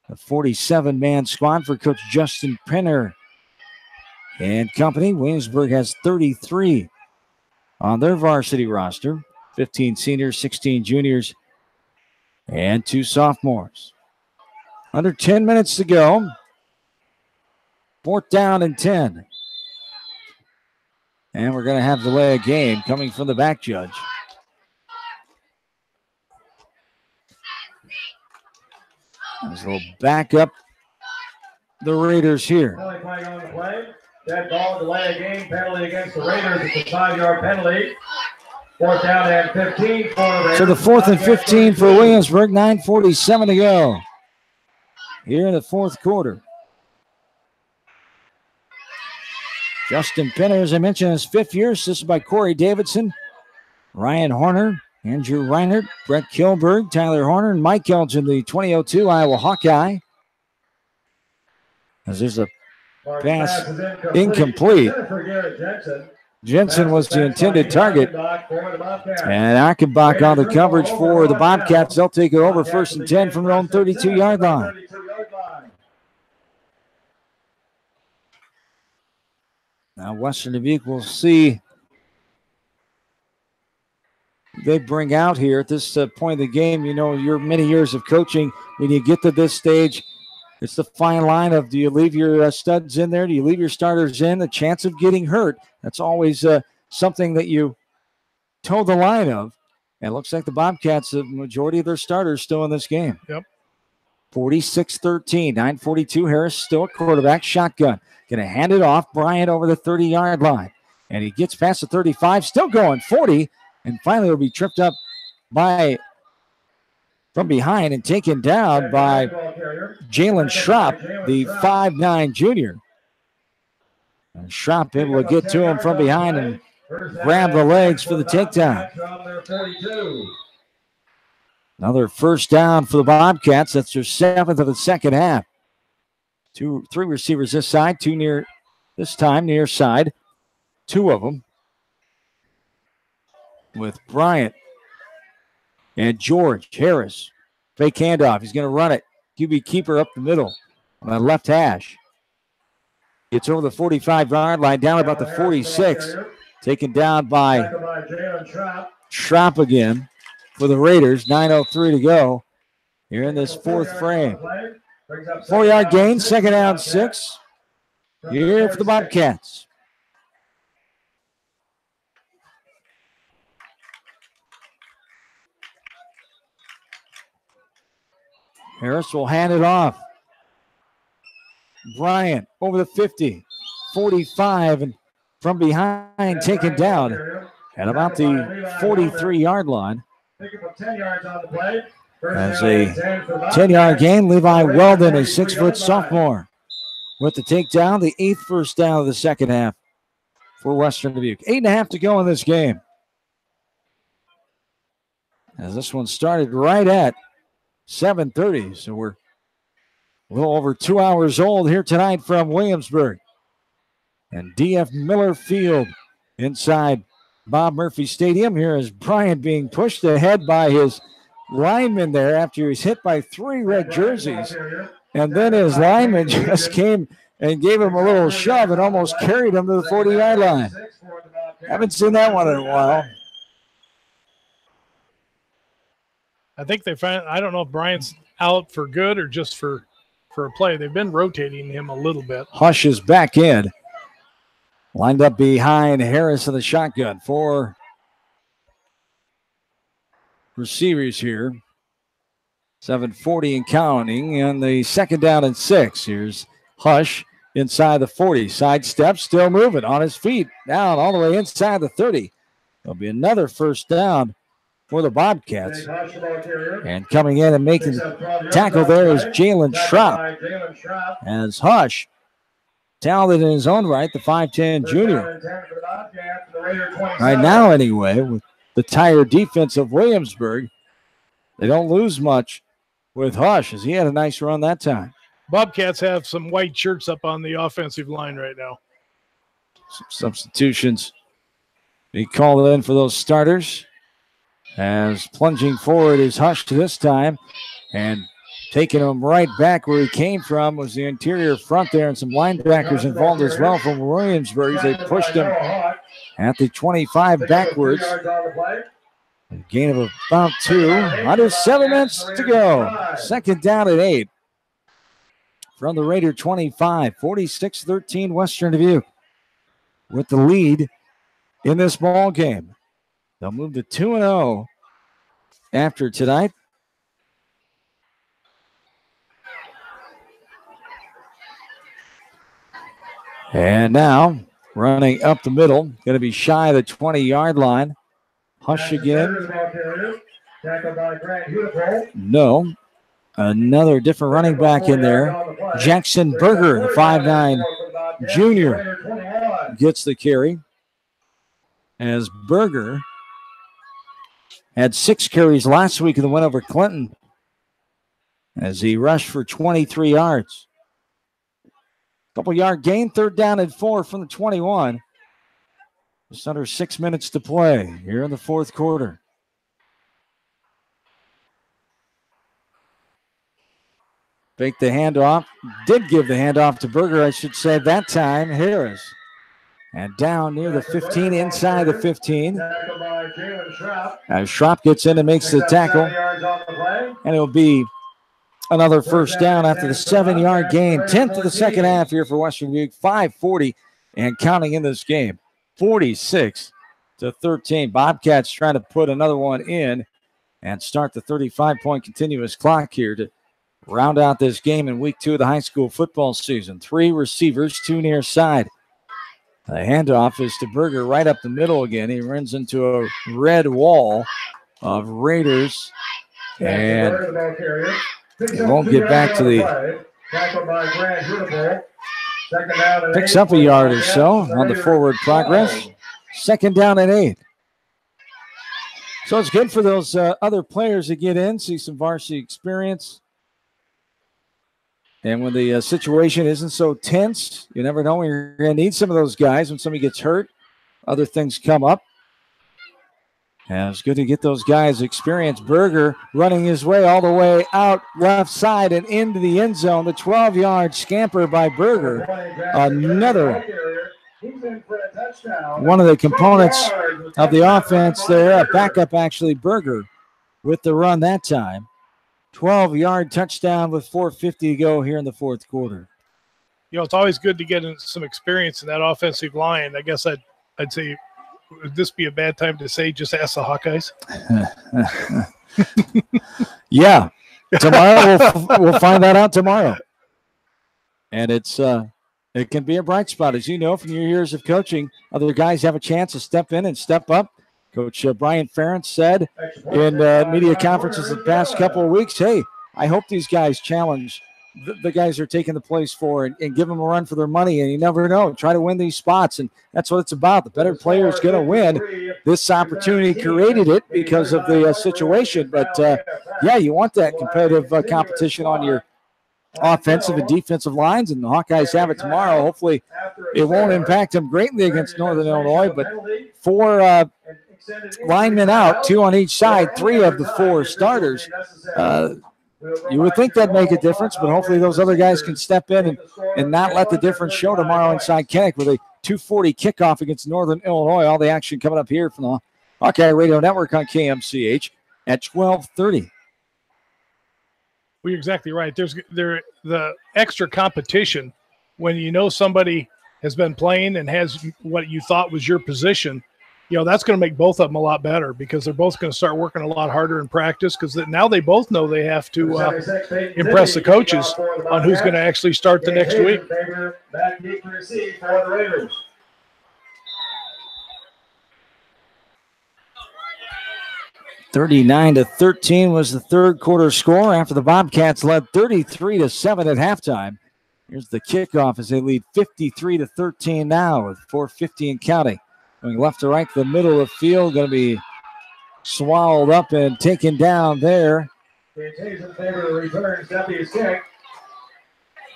A 47-man squad for Coach Justin Penner and company. Williamsburg has 33 on their varsity roster, 15 seniors, 16 juniors, and 2 sophomores. Under 10 minutes to go. 4th down and 10. And we're going to have delay of game coming from the back judge. As they'll back up the Raiders here. Dead ball, delay a game, penalty against the Raiders. It's a 5-yard penalty. 4th down and 15 for the Raiders. So the 4th and 15 for Williamsburg, 9:47 to go here in the 4th quarter. Justin Penner, as I mentioned, his 5th year, assisted by Corey Davidson, Ryan Horner, Andrew Reinert, Brett Kilberg, Tyler Horner, and Mike Elgin, the 2002 Iowa Hawkeye. As there's a pass incomplete. Jensen was the intended target. And Achenbach on the coverage for the Bobcats. They'll take it over 1st and 10 from their own 32-yard line. Now Western Dubuque will see they bring out here at this point of the game. You know, your many years of coaching, when you get to this stage, it's the fine line of, do you leave your studs in there? Do you leave your starters in? The chance of getting hurt, that's always something that you toe the line of. And it looks like the Bobcats, the majority of their starters still in this game. Yep. 46-13, 9:42. Harris still at quarterback, shotgun. Going to hand it off. Bryant over the 30-yard line. And he gets past the 35, still going 40. And finally will be tripped up from behind and taken down by Jalen Schrapp, the 5'9 junior. And Schrapp able to get to him from behind and grab the legs for the takedown. Another 1st down for the Bobcats. That's their 7th of the second half. 3 receivers this side, 2 near this time, near side. 2 of them with Bryant and George Harris. Fake handoff. He's going to run it. QB keeper up the middle on the left hash. Gets over the 45-yard line, down about the 46. Taken down by Schrapp again for the Raiders. 9:03 to go here in this 4th frame. 4-yard gain, 2nd down, 6. Here for the Bobcats. Harris will hand it off. Bryant over the 50, 45, and from behind taken down. at about the 43-yard line. Picking up 10 yards on the play. As a 10-yard gain, Levi Weldon, a 6-foot sophomore, with the takedown, the 8th first down of the second half for Western Dubuque. 8.5 to go in this game. As this one started right at 7:30, so we're a little over 2 hours old here tonight from Williamsburg. And D.F. Miller Field inside Bob Murphy Stadium. Here is Bryant being pushed ahead by his lineman there after he was hit by 3 red jerseys. And then his lineman just came and gave him a little shove and almost carried him to the 40-yard line. Haven't seen that one in a while. I think I don't know if Bryant's out for good or just for a play. They've been rotating him a little bit. Hush is back in. Lined up behind Harris in the shotgun. 4 receivers here. 7:40 and counting. And the second down and 6. Here's Hush inside the 40. Sidestep, still moving on his feet. Down all the way inside the 30. There'll be another first down for the Bobcats. And coming in and making the tackle there is Jalen Schrapp. As Hush, talented in his own right, the 5'10 junior. Right now, anyway, with the tired defense of Williamsburg, they don't lose much with Hush, as he had a nice run that time. Bobcats have some white shirts up on the offensive line right now. Some substitutions be called in for those starters. As plunging forward is Hush this time, and taking him right back where he came from was the interior front there, and some linebackers involved as well from Williamsburg as they pushed him at the 25 backwards. A gain of about 2. Under 7 minutes to go. Second down at 8. From the Raider 25, 46-13 Western Dubuque with the lead in this ball game. They'll move to 2-0 after tonight. And now, running up the middle, going to be shy of the 20-yard line. Hush again. No. Another different running back in there. Jackson Berger, the 5'9 junior, gets the carry. As Berger had 6 carries last week in the win over Clinton, as he rushed for 23 yards. Couple-yard gain, third down and 4 from the 21. Just under 6 minutes to play here in the fourth quarter. Fake the handoff. Did give the handoff to Berger, I should say, that time. Harris. And down near the 15, inside the 15. As Schrapp gets in and makes the tackle. And it'll be another first down after the 7-yard gain. 10th of the second half here for Western Dubuque. 5:40 and counting in this game. 46-13. Bobcats trying to put another one in and start the 35-point continuous clock here to round out this game in week 2 of the high school football season. 3 receivers, 2 near side. The handoff is to Berger right up the middle again. He runs into a red wall of Raiders. And it won't get back to the... Picks up a yard or so on the forward progress. Second down and 8. So it's good for those other players to get in, see some varsity experience. And when the situation isn't so tense, you never know when you're going to need some of those guys. When somebody gets hurt, other things come up. And it's good to get those guys experience. Berger running his way all the way out left side and into the end zone. The 12-yard scamper by Berger. Another one of the components of the offense there. A backup, actually, Berger with the run that time. 12-yard touchdown with 4:50 to go here in the fourth quarter. You know, it's always good to get some experience in that offensive line. I guess I'd say, would this be a bad time to say just ask the Hawkeyes? Yeah. Tomorrow we'll find that out tomorrow. And it can be a bright spot. As you know from your years of coaching, other guys have a chance to step in and step up Coach Brian Ferentz said in media conferences the past couple of weeks, hey, I hope these guys challenge the guys they're taking the place for and give them a run for their money. And you never know. Try to win these spots. And that's what it's about. The better player is going to win. This opportunity created it because of the situation. But, yeah, you want that competitive competition on your offensive and defensive lines. And the Hawkeyes have it tomorrow. Hopefully it won't impact them greatly against Northern Illinois. But 4 linemen out, 2 on each side, 3 of the 4 starters. You would think that'd make a difference, but hopefully those other guys can step in and not let the difference show tomorrow inside Kinnick with a 2:40 kickoff against Northern Illinois. All the action coming up here from the Hawkeye Radio Network on KMCH at 12:30. Well, you're exactly right. There's the extra competition when you know somebody has been playing and has what you thought was your position. That's going to make both of them a lot better because they're both going to start working a lot harder in practice because now they both know they have to impress the coaches on who's going to actually start the next week. 39-13 was the third quarter score after the Bobcats led 33-7 at halftime. Here's the kickoff as they lead 53-13 now with 4:50 and counting. Going left to right to the middle of the field, going to be swallowed up and taken down there.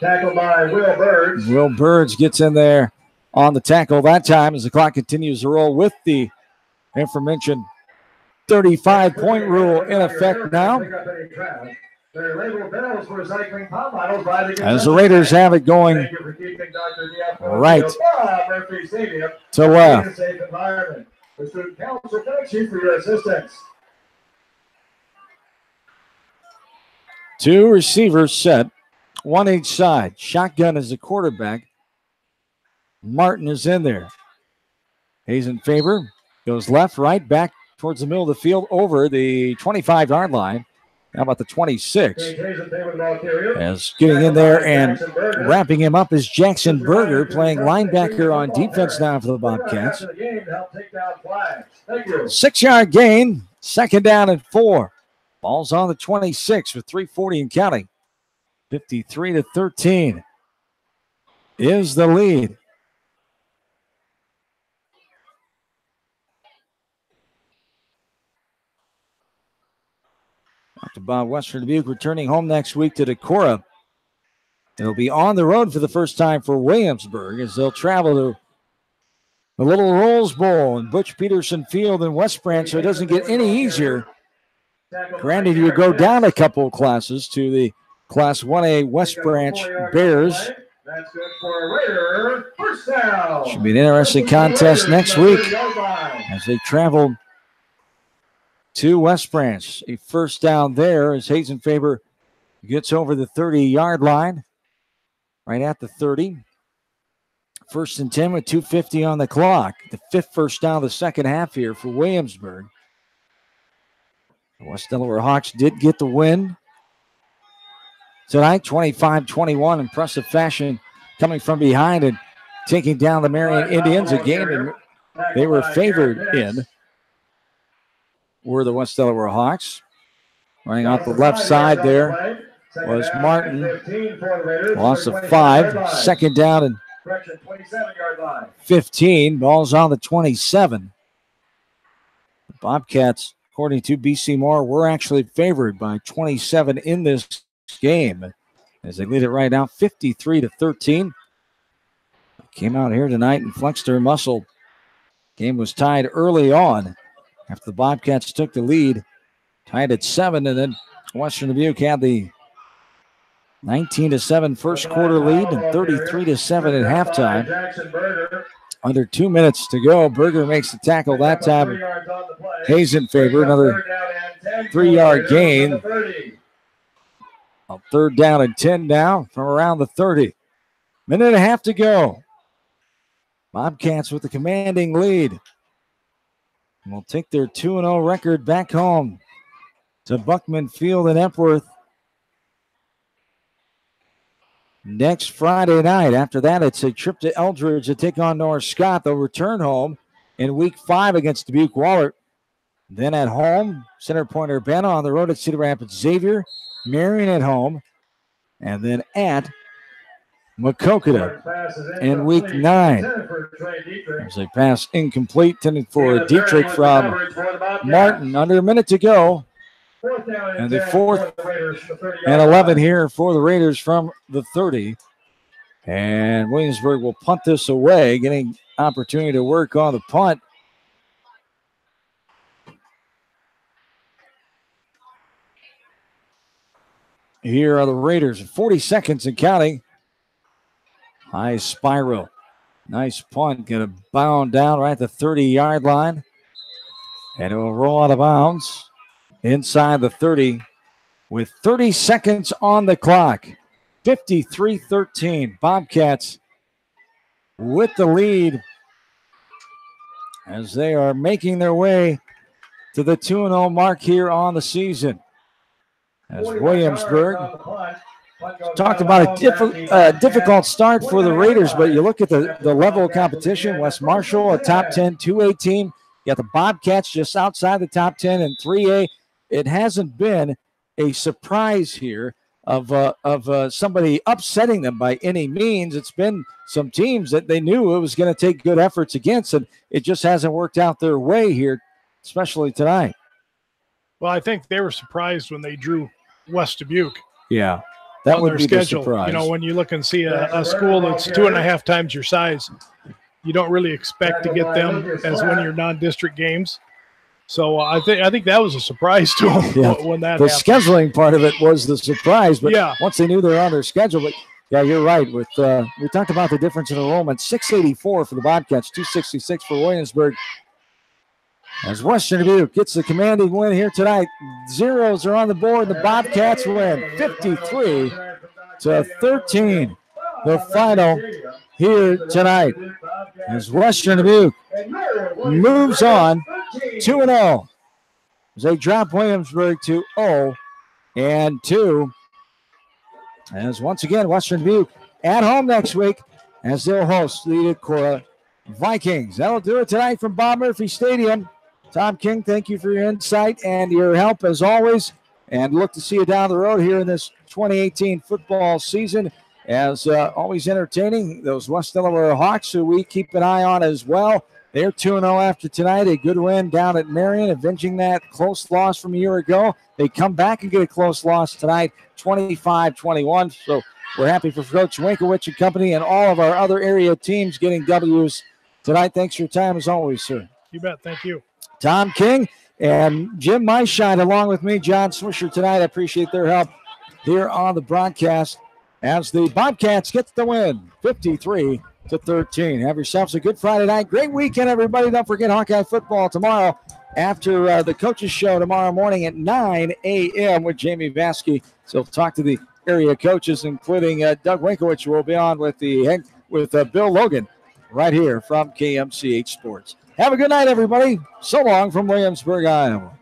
Tackled by Will Birds. Will Birds gets in there on the tackle that time as the clock continues to roll with the aforementioned 35-point rule in effect now. As the Raiders have it going right to left. Two receivers set, one each side. Shotgun is the quarterback. Martin is in there. Hayes in favor. Goes left, right, back towards the middle of the field over the 25-yard line. How about the 26? As getting in there and wrapping him up is Jackson Berger, playing linebacker on defense now for the Bobcats. 6-yard gain, 2nd down and 4. Ball's on the 26 with 3:40 and counting. 53-13 is the lead. After Bob Western Dubuque returning home next week to Decorah, it'll be on the road for the first time for Williamsburg as they'll travel to the Little Rose Bowl and Butch Peterson Field in West Branch, so it doesn't get any easier. Granted, you go down a couple of classes to the Class 1A West Branch Bears. Should be an interesting contest next week as they travel to West Branch. A first down there as Hayes in favor gets over the 30-yard line. Right at the 30. 1st and 10 with 2:50 on the clock. The 5th first down of the second half here for Williamsburg. The West Delaware Hawks did get the win tonight, 25-21. Impressive fashion coming from behind and taking down the Marion Indians, a game they were favored in. Were the West Delaware Hawks. Running off the left side there was Martin. Loss of 5. 2nd down and 15. Ball's on the 27. The Bobcats, according to BC Moore, were actually favored by 27 in this game as they lead it right now 53-13. Came out here tonight and flexed their muscle. Game was tied early on. After the Bobcats took the lead, tied at 7, and then Western Dubuque had the 19-7 first quarter lead and 33-7 at halftime. Under 2 minutes to go. Berger makes the tackle that time. Hayes in favor. Another 3-yard gain. A 3rd down and 10 now from around the 30. Minute and a half to go. Bobcats with the commanding lead. And will take their 2-0 record back home to Buckman Field in Epworth next Friday night. After that, it's a trip to Eldridge to take on North Scott. They'll return home in Week 5 against Dubuque Wahlert. Then at home, Center Point Urbana. On the road at Cedar Rapids Xavier. Marion at home. And then at Makokata in week 9. There's a pass incomplete, intended for Dietrich from Martin. Under a minute to go. And the 4th and 11 here for the Raiders from the 30. And Williamsburg will punt this away, getting opportunity to work on the punt. Here are the Raiders, 40 seconds and counting. High spiral. Nice punt. Going to bound down right at the 30-yard line. And it will roll out of bounds inside the 30 with 30 seconds on the clock. 53-13. Bobcats with the lead as they are making their way to the 2-0 mark here on the season. As Williamsburg talked about a difficult start for the Raiders, but you look at the level of competition. West Marshall, a top 10 2A team. You got the Bobcats just outside the top 10 in 3A. It hasn't been a surprise here of somebody upsetting them by any means. It's been some teams that they knew it was going to take good efforts against, and it just hasn't worked out their way here, especially tonight. Well, I think they were surprised when they drew West Dubuque. Yeah, that would be the surprise. You know, when you look and see a school that's 2.5 times your size, you don't really expect to get them as one of your non-district games. So I think that was a surprise to them when that happened. The scheduling part of it was the surprise, but once they knew they were on their schedule. But yeah, you're right. With we talked about the difference in enrollment: 684 for the Bobcats, 266 for Williamsburg. As Western Dubuque gets the commanding win here tonight, zeros are on the board. The Bobcats win 53-13. The final here tonight as Western Dubuque moves on 2-0 as they drop Williamsburg to 0-2. As once again, Western Dubuque at home next week as they'll host the Decorah Vikings. That'll do it tonight from Bob Murphy Stadium. Tom King, thank you for your insight and your help as always. And look to see you down the road here in this 2018 football season. As always entertaining, those West Delaware Hawks, who we keep an eye on as well. They're 2-0 after tonight. A good win down at Marion, avenging that close loss from a year ago. They come back and get a close loss tonight, 25-21. So we're happy for Coach Winkowicz and company and all of our other area teams getting W's tonight. Thanks for your time as always, sir. You bet. Thank you. Tom King and Jim Myshine along with me, John Swisher, tonight. I appreciate their help here on the broadcast as the Bobcats get the win, 53-13. Have yourselves a good Friday night. Great weekend, everybody. Don't forget Hawkeye football tomorrow after the coaches show tomorrow morning at 9 a.m. with Jamie Vasky. So talk to the area coaches, including Doug Winkowicz, who will be on with Bill Logan right here from KMCH Sports. Have a good night, everybody. So long from Williamsburg, Iowa.